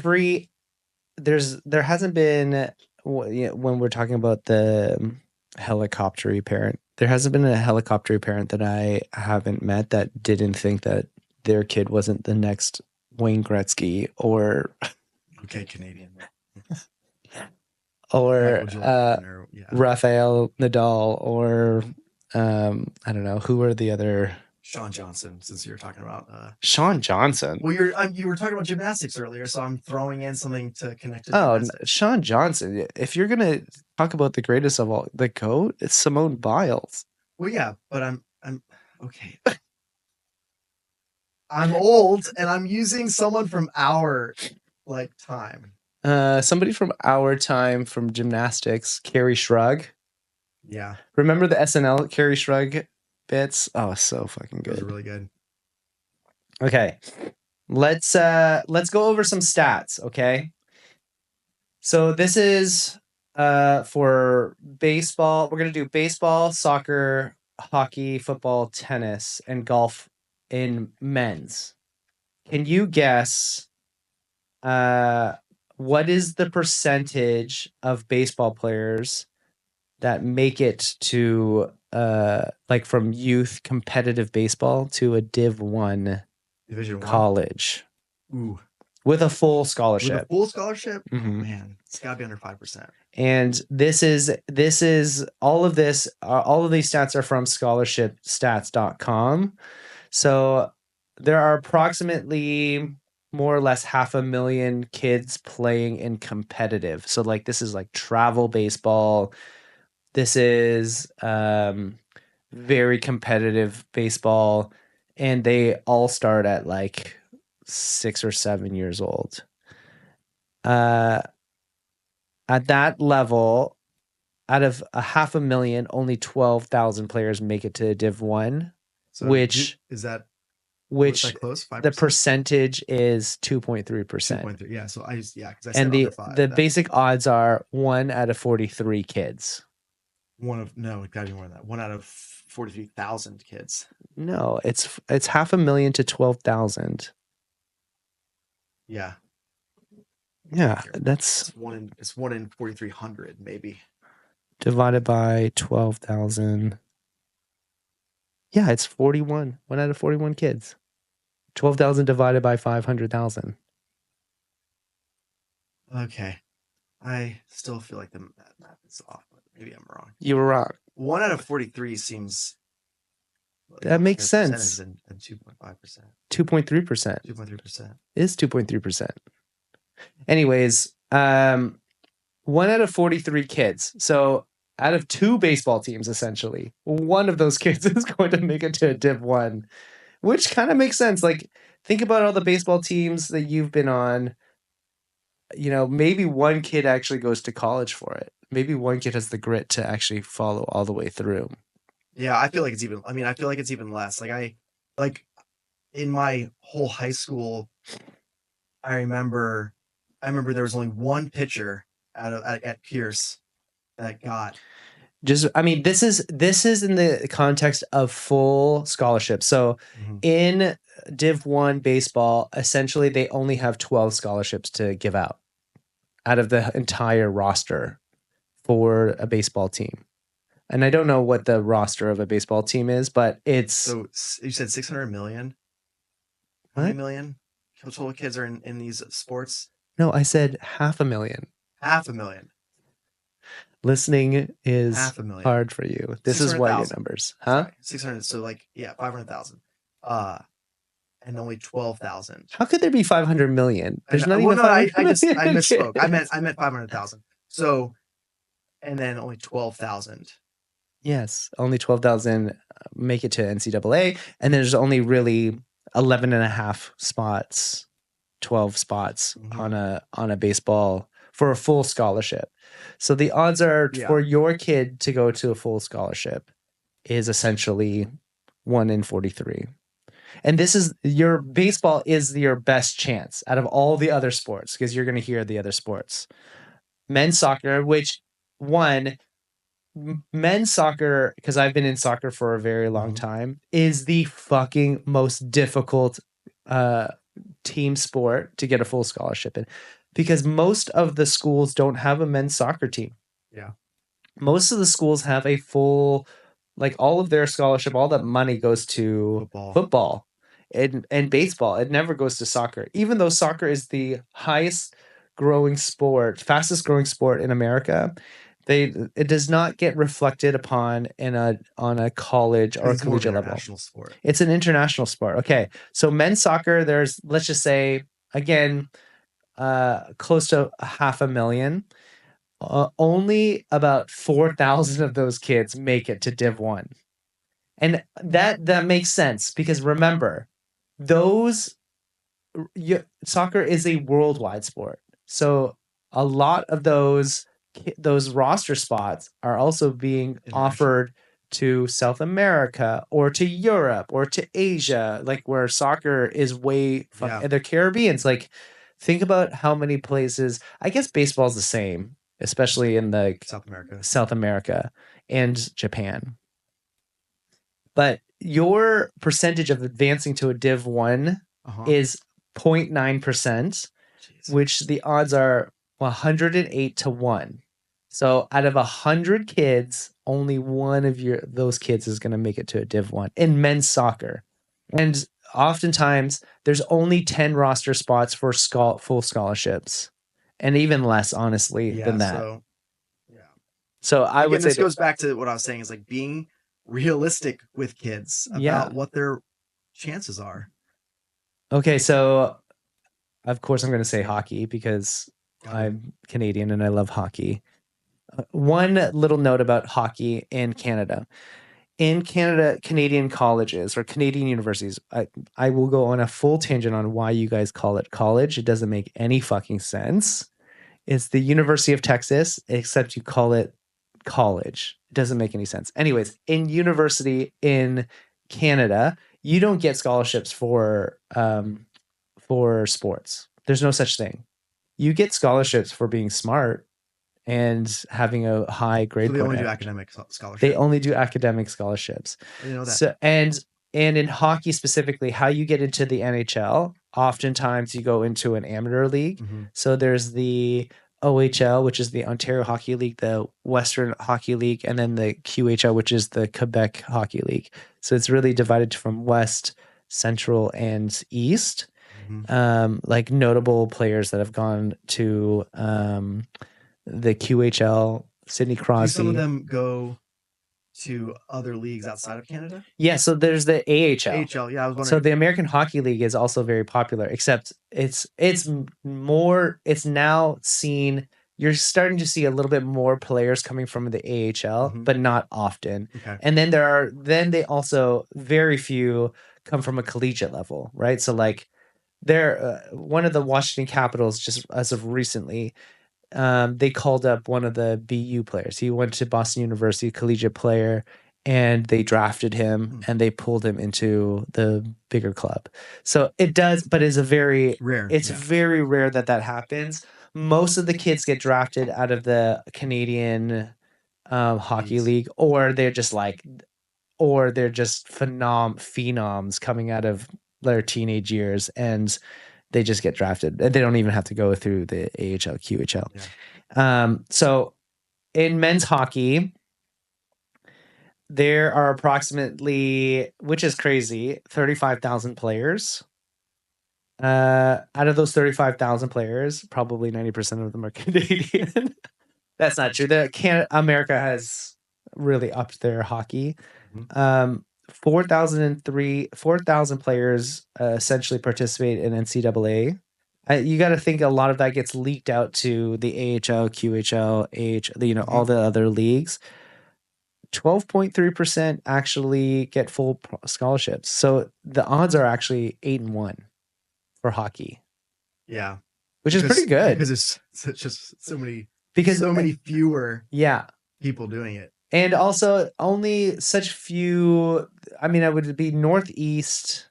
hasn't been, when we're talking about the helicoptery parent, there hasn't been a helicoptery parent that I haven't met that didn't think that their kid wasn't the next Wayne Gretzky or
okay, Canadian.
or Rafael Nadal or I don't know, who are the other.
Sean Johnson, since you're talking about
Sean Johnson.
Well, you were talking about gymnastics earlier, so I'm throwing in something to connect to
gymnastics. Sean Johnson. If you're gonna talk about the greatest of all, the GOAT, it's Simone Biles.
Well, yeah, but I'm okay. I'm old and I'm using someone from our time.
Somebody from our time from gymnastics, Carrie Shrug.
Yeah.
Remember the SNL Carrie Shrug bits? Oh, so fucking good.
Those are really good.
Okay. Let's go over some stats, okay? So this is for baseball. We're going to do baseball, soccer, hockey, football, tennis, and golf in men's. Can you guess what is the percentage of baseball players that make it to like from youth competitive baseball to a Div 1
Division
college?
1? Ooh.
With a full scholarship.
With a full scholarship?
Mm-hmm.
Oh, man, it's got to be under 5%.
And this is all of this. All of these stats are from scholarshipstats.com. So there are approximately more or less 500,000 kids playing in competitive. So like this is like travel baseball. This is very competitive baseball, and they all start at like 6 or 7 years old. At that level, out of 500,000, only 12,000 players make it to Div 1,
so
which
is that close? 5%?
The percentage is 2.3%.
2.3. Yeah. So because I said
and
under 5.
The basic odds are 1 out of 43 kids.
No, it got to be more than that. 1 out of 43,000 kids.
No, it's 500,000 to 12,000.
Yeah.
Yeah, it's
1 in 4,300 maybe.
Divided by 12,000. Yeah, it's 41. 1 out of 41 kids. 12,000 divided by 500,000.
Okay. I still feel like the math is off, but maybe I'm wrong.
You were wrong.
1 out of 43 seems
That makes sense.
Than 2.5%.
2.3%.
2.3%
is 2.3%. Anyways, 1 out of 43 kids. So out of 2 baseball teams, essentially, one of those kids is going to make it to a Div 1, which kind of makes sense. Like, think about all the baseball teams that you've been on. You know, maybe one kid actually goes to college for it. Maybe one kid has the grit to actually follow all the way through.
Yeah, I feel like it's even. I mean, I feel like it's even less. Like in my whole high school, I remember there was only one pitcher at Pierce that got.
Just, I mean, this is in the context of full scholarship. So in Div 1 baseball, essentially they only have 12 scholarships to give out of the entire roster for a baseball team. And I don't know what the roster of a baseball team is, but it's...
So you said 600 million? How many million total kids are in these sports?
No, I said 500,000.
500,000.
Listening is
500,000
hard for you. This is why your numbers, huh?
Sorry, 600. So 500,000. And only 12,000.
How could there be 500 million? There's not even.
I misspoke. I meant 500,000. So, and then only 12,000.
Yes, only 12,000 make it to NCAA, and there's only really 11 and a half spots, 12 spots on a baseball for a full scholarship. So the odds are for your kid to go to a full scholarship is essentially 1 in 43. And this is your baseball is your best chance out of all the other sports, because you're going to hear the other sports. Men's soccer, men's soccer, because I've been in soccer for a very long time, is the fucking most difficult team sport to get a full scholarship in, because most of the schools don't have a men's soccer team.
Yeah.
Most of the schools have a full, like, all of their scholarship, all that money goes to football and baseball. It never goes to soccer, even though soccer is the highest growing sport, fastest growing sport in America. It does not get reflected upon on a college or a collegiate level.
Sport.
It's an international sport. Okay, so men's soccer, there's, let's just say, again, close to 500,000. Only about 4,000 of those kids make it to Div 1. And that makes sense, because remember, soccer is a worldwide sport. So a lot of those roster spots are also being offered to South America or to Europe or to Asia, like where soccer is way and the Caribbean's. Like, think about how many places. I guess baseball's the same, especially in the South America and Japan. But your percentage of advancing to a Div 1 is 0.9%, which the odds are 108 to 1. So out of 100 kids, only one of those kids is going to make it to a Div 1 in men's soccer. And oftentimes, there's only 10 roster spots for full scholarships, and even less, honestly, than that. So I would say
this goes back to what I was saying, is like being realistic with kids about what their chances are.
Okay, so of course I'm going to say hockey, because I'm Canadian and I love hockey. One little note about hockey in Canada. In Canada, Canadian colleges or Canadian universities, I will go on a full tangent on why you guys call it college. It doesn't make any fucking sense. It's the University of Texas, except you call it college. It doesn't make any sense. Anyways, in university in Canada, you don't get scholarships for sports. There's no such thing. You get scholarships for being smart and having a high grade.
So they only do academic scholarships.
They only do academic scholarships.
I didn't know that.
So, and in hockey specifically, how you get into the NHL, oftentimes you go into an amateur league. So there's the OHL, which is the Ontario Hockey League, the Western Hockey League, and then the QHL, which is the Quebec Hockey League. So it's really divided from West, Central, and East. Like notable players that have gone to the QHL, Sidney Crosby.
Do some of them go to other leagues outside of Canada?
Yeah, so there's the AHL.
AHL, yeah, I was
So
wondering.
the American Hockey League is also very popular, except it's now seen. You're starting to see a little bit more players coming from the AHL, but not often.
Okay.
And then they also very few come from a collegiate level, right? So like one of the Washington Capitals just as of recently, they called up one of the BU players. He went to Boston University, collegiate player, and they drafted him and they pulled him into the bigger club. So it does, but it's very
rare.
It's very rare that happens. Most of the kids get drafted out of the Canadian hockey league, or they're just phenoms coming out of their teenage years, and they just get drafted. They don't even have to go through the AHL, QHL. Yeah. So in men's hockey, there are approximately, which is crazy, 35,000 players. Out of those 35,000 players, probably 90% of them are Canadian. That's not true. America has really upped their hockey. 4,000 players essentially participate in NCAA. You got to think a lot of that gets leaked out to the AHL, QHL, all the other leagues. 12.3% actually get full scholarships. So the odds are actually 8-1 for hockey.
Yeah.
Which is pretty good.
Because it's just so many fewer people doing it.
And also only such few, I mean, I would be Northeast.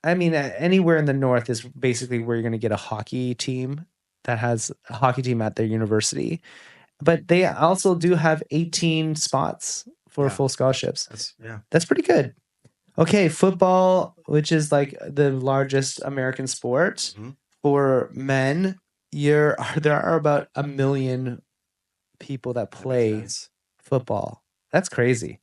I mean, anywhere in the North is basically where you're going to get a hockey team that has a hockey team at their university. But they also do have 18 spots for full scholarships. That's pretty good. Okay, football, which is like the largest American sport for men, there are about 1 million people that play football. That's crazy.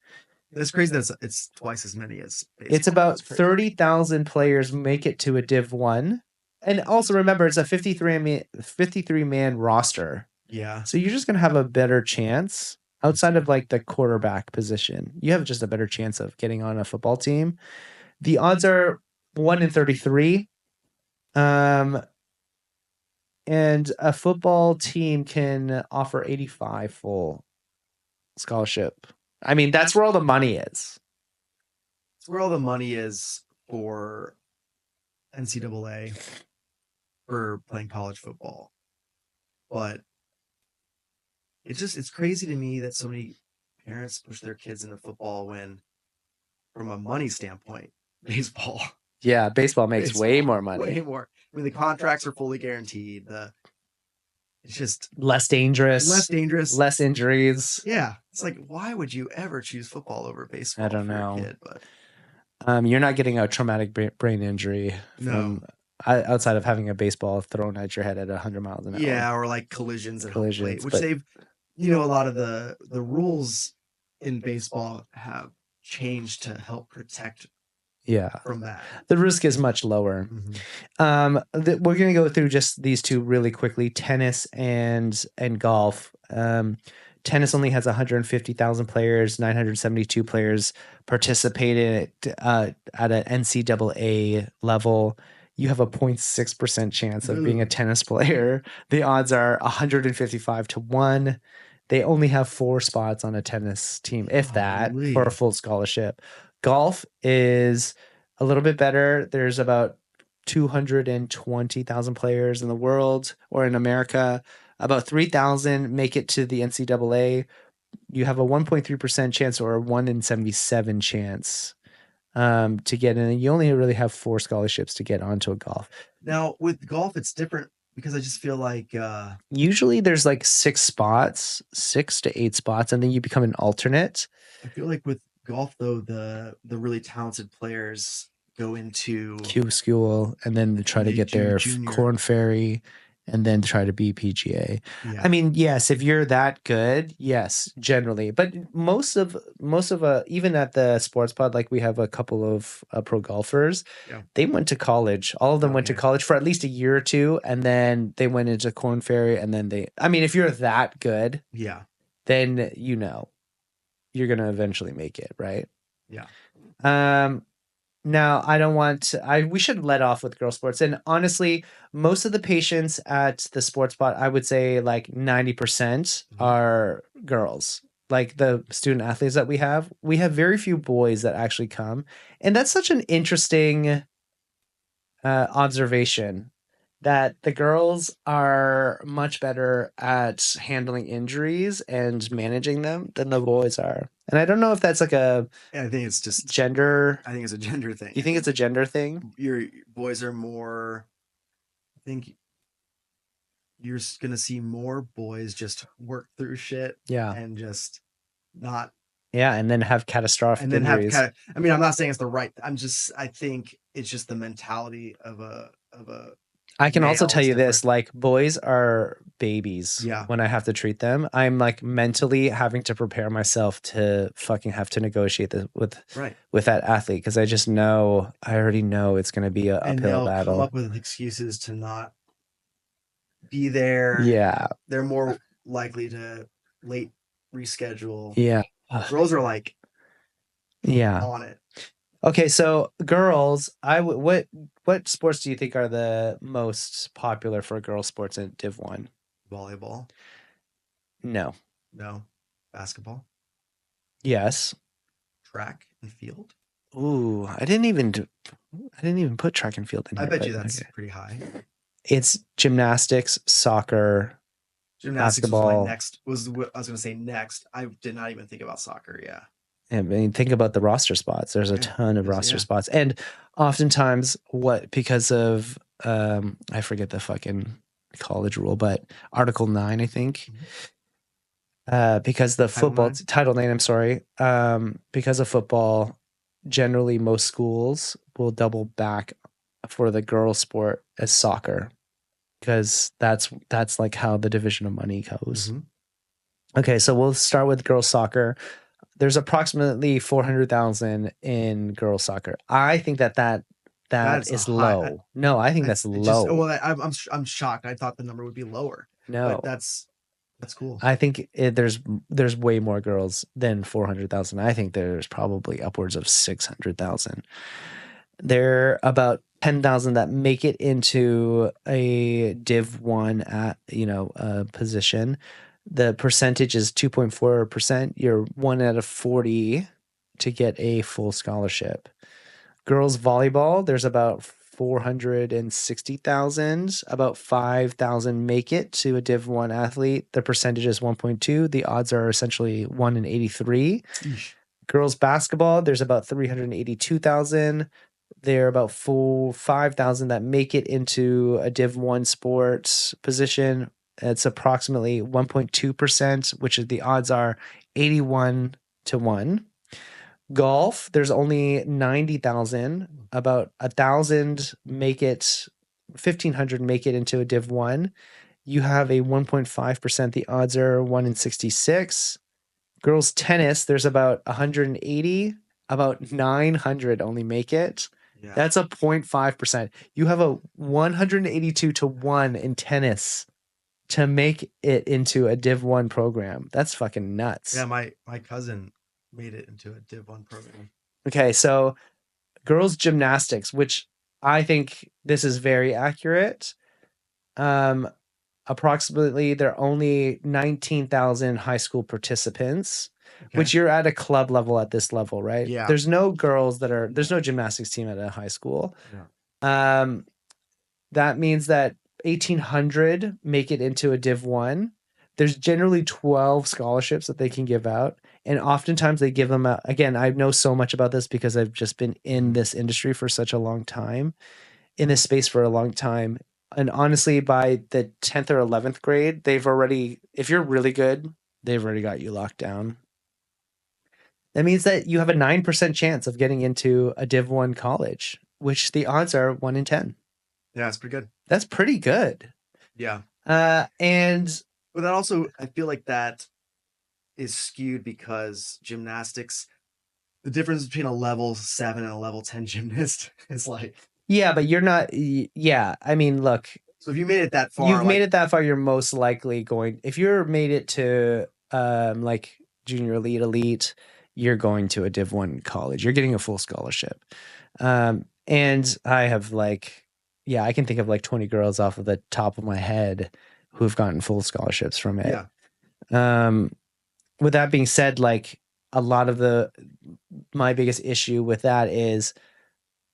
That's crazy that it's twice as many as baseball.
It's about 30,000 players make it to a Div 1. And also remember, it's a 53-man roster.
Yeah.
So you're just going to have a better chance outside of like the quarterback position. You have just a better chance of getting on a football team. The odds are 1 in 33. And a football team can offer 85 full scholarship. I mean, that's where all the money is.
It's where all the money is for NCAA for playing college football. But it's crazy to me that so many parents push their kids into football when, from a money standpoint, baseball.
Yeah, baseball makes way more money.
Way more. I mean, the contracts are fully guaranteed. It's just
less dangerous. Less injuries.
Yeah. It's like, why would you ever choose football over baseball?
I don't know.
For a kid, but
you're not getting a traumatic brain injury from outside of having a baseball thrown at your head at 100 miles an hour.
Yeah, or like collisions at home plate, which they've, a lot of the rules in baseball have changed to help protect from that.
The risk is much lower. We're going to go through just these two really quickly: tennis and golf. Tennis only has 150,000 players. 972 players participated at an NCAA level. You have a 0.6% chance of being a tennis player. The odds are 155-1. They only have 4 spots on a tennis team, if that, for a full scholarship. Golf is a little bit better. There's about 220,000 players in the world or in America. About 3,000 make it to the NCAA. You have a 1.3% chance or a 1 in 77 chance to get in. You only really have 4 scholarships to get onto a golf.
Now, with golf, it's different because I just feel like
usually there's like 6 to 8 spots, and then you become an alternate.
I feel like with golf, though, the really talented players go into
Q School and then they try to get their Corn Ferry and then try to be PGA. Yeah. I mean, yes, if you're that good, yes, generally. But most of even at the sports pod, like we have a couple of pro golfers, they went to college. All of them went to college for at least a year or two, and then they went into Corn Ferry, and then if you're that good, then you're going to eventually make it, right?
Yeah.
Now I don't want we should let off with girl sports. And honestly, most of the patients at the sports spot, I would say like 90% are girls. Like the student athletes that we have very few boys that actually come. And that's such an interesting observation that the girls are much better at handling injuries and managing them than the boys are. And I don't know if that's like
I think it's just
gender.
I think it's a gender thing.
You think it's a gender thing?
Your boys are more, I think you're going to see more boys just work through shit.
Yeah.
And just not.
Yeah. And then have catastrophic injuries.
I mean, I'm not saying it's the right. I think it's just the mentality of a
I can also tell you this, like boys are babies when I have to treat them. I'm like mentally having to prepare myself to fucking have to negotiate this with that athlete. Cause I already know it's going to be an uphill battle.
Come up with excuses to not be there.
Yeah.
They're more likely to late reschedule.
Yeah.
Girls are like, on it.
Okay, so girls, what sports do you think are the most popular for girls sports in Div 1?
Volleyball.
No.
Basketball.
Yes.
Track and field.
Ooh, I didn't even put track and field in here.
I bet you that's pretty high.
It's gymnastics, soccer, basketball.
I was going to say next. I did not even think about soccer. Yeah.
I mean, think about the roster spots. There's a ton of roster spots. And oftentimes because of, I forget the fucking college rule, but Article 9, I think, because the football, Title 9, I'm sorry. Because of football, generally most schools will double back for the girls sport as soccer, because that's like how the division of money goes. Okay, so we'll start with girls soccer. There's approximately 400,000 in girls soccer. I think that is low. No, I think that's low.
I'm shocked. I thought the number would be lower.
No,
but that's cool.
I think there's way more girls than 400,000. I think there's probably upwards of 600,000. There are about 10,000 that make it into a Div 1 position. The percentage is 2.4%. You're 1 out of 40 to get a full scholarship. Girls volleyball, there's about 460,000. About 5,000 make it to a Div 1 athlete. The percentage is 1.2. The odds are essentially 1 in 83. Eesh. Girls basketball, there's about 382,000. There are about 5,000 that make it into a Div 1 sports position. It's approximately 1.2%, which is the odds are 81 to 1. Golf, there's only 90,000. About 1,000 make it, 1,500 make it into a Div 1. You have a 1.5%. The odds are 1 in 66. Girls tennis, there's about 180. About 900 only make it. Yeah. That's a 0.5%. You have a 182 to 1 in tennis to make it into a Div 1 program. That's fucking nuts.
Yeah, my cousin made it into a Div 1 program.
Okay, so girls gymnastics, which I think this is very accurate. Approximately there are only 19,000 high school participants, which you're at a club level at this level, right?
Yeah.
There's no gymnastics team at a high school. Yeah. That means that 1,800 make it into a Div 1. There's generally 12 scholarships that they can give out. And oftentimes they give them out. Again, I know so much about this because I've just been in this industry for such a long time, in this space for a long time. And honestly, by the 10th or 11th grade, if you're really good, they've already got you locked down. That means that you have a 9% chance of getting into a Div 1 college, which the odds are 1 in 10.
Yeah, it's pretty good.
That's pretty good.
Yeah.
But
that also, I feel like that is skewed because gymnastics, the difference between a level 7 and a level 10 gymnast is like.
Yeah, but you're not. Yeah, I mean, look.
So if you made it that far,
you've made it that far, you're most likely going. If you're made it to like junior elite, you're going to a Div 1 college. You're getting a full scholarship. And I have like, yeah, I can think of like 20 girls off of the top of my head who've gotten full scholarships from it.
Yeah.
With that being said, like a lot of my biggest issue with that is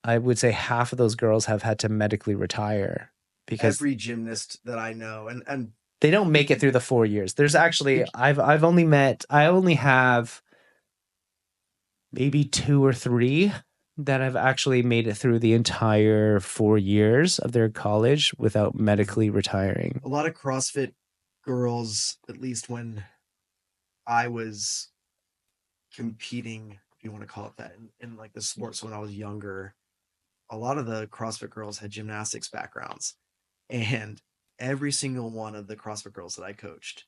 I would say half of those girls have had to medically retire because
every gymnast that I know, and
they don't make it through the 4 years. There's actually, I only have maybe 2 or 3 that have actually made it through the entire 4 years of their college without medically retiring.
A lot of CrossFit girls, at least when I was competing, if you want to call it that, in like the sports when I was younger, a lot of the CrossFit girls had gymnastics backgrounds, and every single one of the CrossFit girls that I coached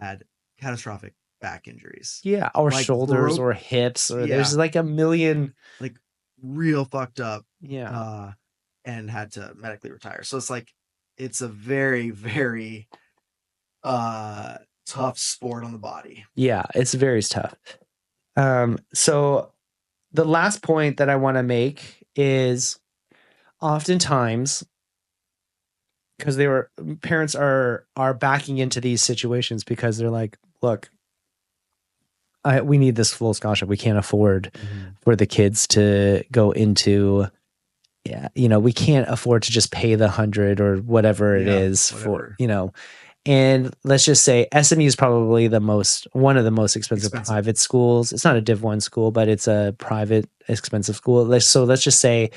had catastrophic back injuries.
Yeah, or like shoulders or hips, or there's like a million,
like real fucked up.
Yeah.
And had to medically retire. So it's like, it's a very, very tough sport on the body.
Yeah, it's very tough. So the last point that I want to make is oftentimes, because parents are backing into these situations because they're like, look, we need this full scholarship. We can't afford for the kids to go into, we can't afford to just pay the 100 or whatever it is for, and let's just say SMU is probably one of the most expensive private schools. It's not a Div 1 school, but it's a private expensive school. So let's just say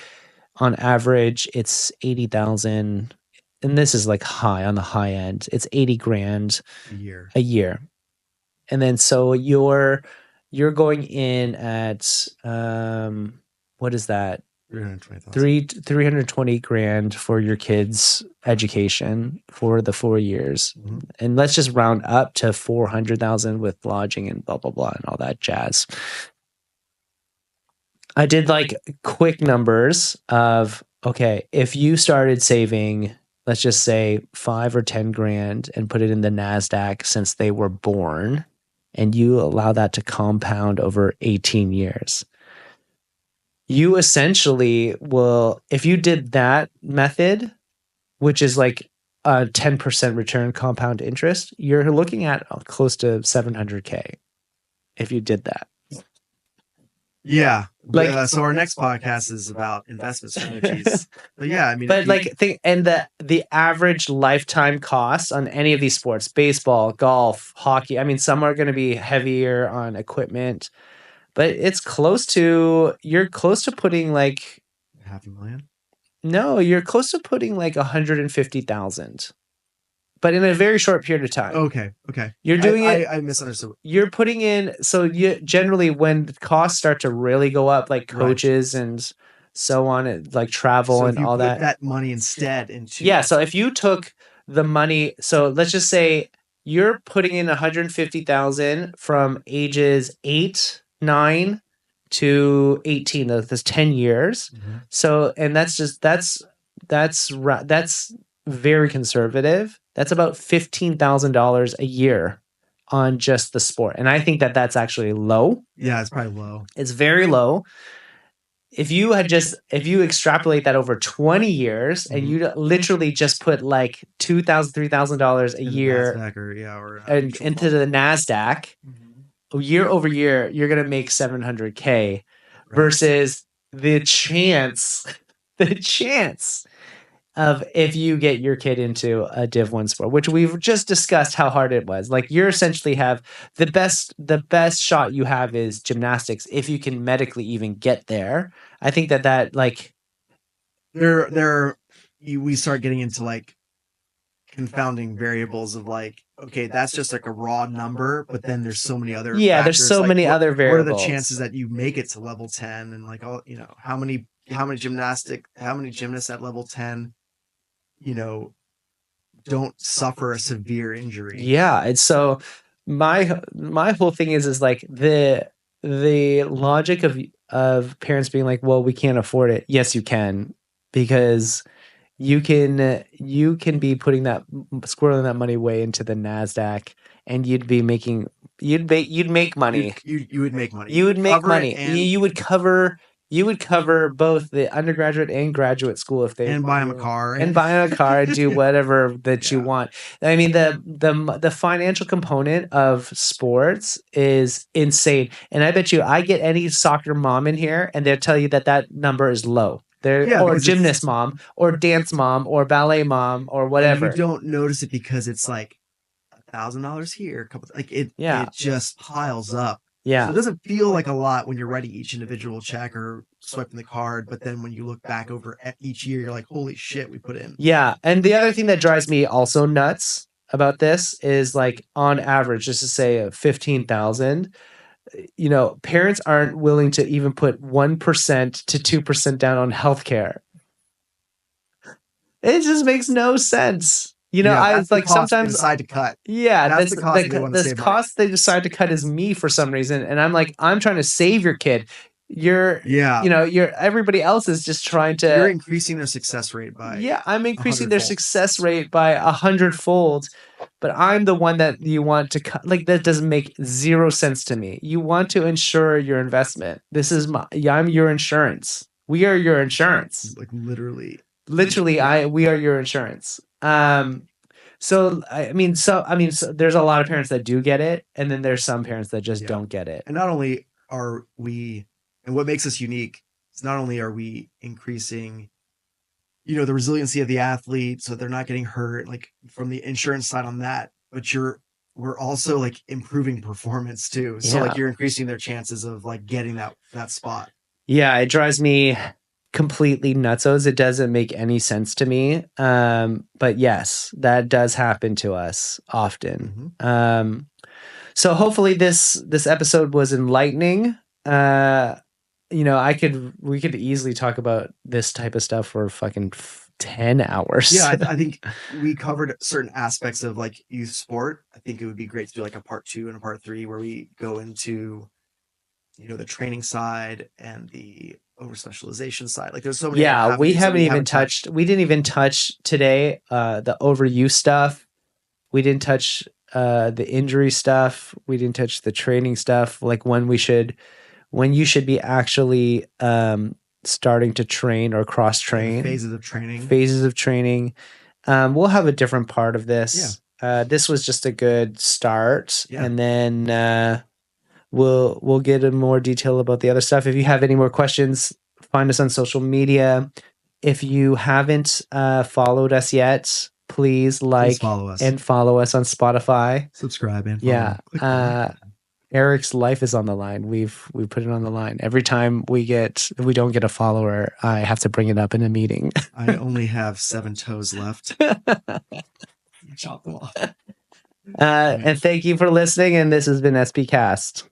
on average it's 80,000, and this is like high on the high end. It's 80 grand a year. And then so you're going in at what is that? 320 grand for your kids' education for the 4 years. And let's just round up to 400,000 with lodging and blah blah blah and all that jazz. I did like quick numbers of, okay, if you started saving, let's just say 5 or 10 grand and put it in the NASDAQ since they were born, and you allow that to compound over 18 years, you essentially will, if you did that method, which is like a 10% return compound interest, you're looking at close to 700K if you did that.
Yeah. Like, so our next podcast is about investment strategies. But yeah, I mean,
the average lifetime cost on any of these sports, baseball, golf, hockey, I mean, some are going to be heavier on equipment, but you're close to putting like
$500,000.
No, you're close to putting like 150,000, but in a very short period of time.
Okay.
You're doing it.
I misunderstood.
You're putting in. So you generally, when costs start to really go up, like coaches and so on, like travel and all that.
That money instead into.
Yeah. So if you took the money, so let's just say you're putting in 150,000 from ages 8, 9 to 18. That's 10 years. So, and that's very conservative. That's about $15,000 a year on just the sport. And I think that that's actually low.
Yeah, it's probably low.
It's very low. If you extrapolate that over 20 years and you literally just put like $2,000, $3,000 a year into the NASDAQ, year over year, you're going to make 700K versus the chance of if you get your kid into a Div 1 sport, which we've just discussed how hard it was. Like, you essentially have the best shot you have is gymnastics, if you can medically even get there. I think that like
we start getting into like confounding variables of like, okay, that's just like a raw number, but then there's so many other factors.
There's so many other variables.
What are the chances that you make it to level 10, and like, all, how many gymnasts at level 10 don't suffer a severe injury?
Yeah. And so my whole thing is like the logic of parents being like, well, we can't afford it. Yes, you can, because you can be squirreling that money way into the NASDAQ, and you'd be making You'd make money.
You would make money.
You would make money.
And
you would cover both the undergraduate and graduate school if they
and buy them a car
and buy them a car and do whatever that you want. I mean, the financial component of sports is insane. And I bet you I get any soccer mom in here and they'll tell you that number is low. Or gymnast mom or dance mom or ballet mom or whatever.
And you don't notice it because it's like $1,000 here, it just piles up.
Yeah.
So it doesn't feel like a lot when you're writing each individual check or swiping the card, but then when you look back over each year, you're like, holy shit, we put in.
Yeah. And the other thing that drives me also nuts about this is like on average, just to say 15,000, parents aren't willing to even put 1% to 2% down on healthcare. It just makes no sense. I was like, sometimes
decide to cut.
Yeah, that's the cost they decide to cut is me for some reason, and I'm like, I'm trying to save your kid. You're everybody else is just trying to.
You're increasing their success rate by.
Yeah, I'm increasing their success rate by 100-fold, but I'm the one that you want to cut. Like that doesn't make zero sense to me. You want to insure your investment. I'm your insurance. We are your insurance.
Like literally,
we are your insurance. So there's a lot of parents that do get it, and then there's some parents that just don't get it.
And not only are we, and what makes us unique is not only are we increasing, the resiliency of the athlete, so they're not getting hurt, like from the insurance side on that, but we're also like improving performance too. So like you're increasing their chances of like getting that spot.
Yeah, it drives me completely nutsos. It doesn't make any sense to me. But yes, that does happen to us often.
Mm-hmm.
So hopefully this episode was enlightening. We could easily talk about this type of stuff for fucking 10 hours.
Yeah, I think we covered certain aspects of like youth sport. I think it would be great to do like a part 2 and a part 3 where we go into the training side and the over specialization side. Like there's so many.
Yeah, we didn't even touch today the overuse stuff. We didn't touch the injury stuff. We didn't touch the training stuff. Like when you should be actually starting to train or cross train.
Phases
of training. We'll have a different part of this. Yeah. This was just a good start. Yeah. And then we'll get in more detail about the other stuff. If you have any more questions, find us on social media. If you haven't
followed
us yet, please follow us. And follow us on Spotify.
Subscribe and follow.
Yeah. Eric's life is on the line. We've put it on the line. Every time if we don't get a follower, I have to bring it up in a meeting.
I only have 7 toes left. Chop them off.
And thank you for listening. And this has been SPCAST.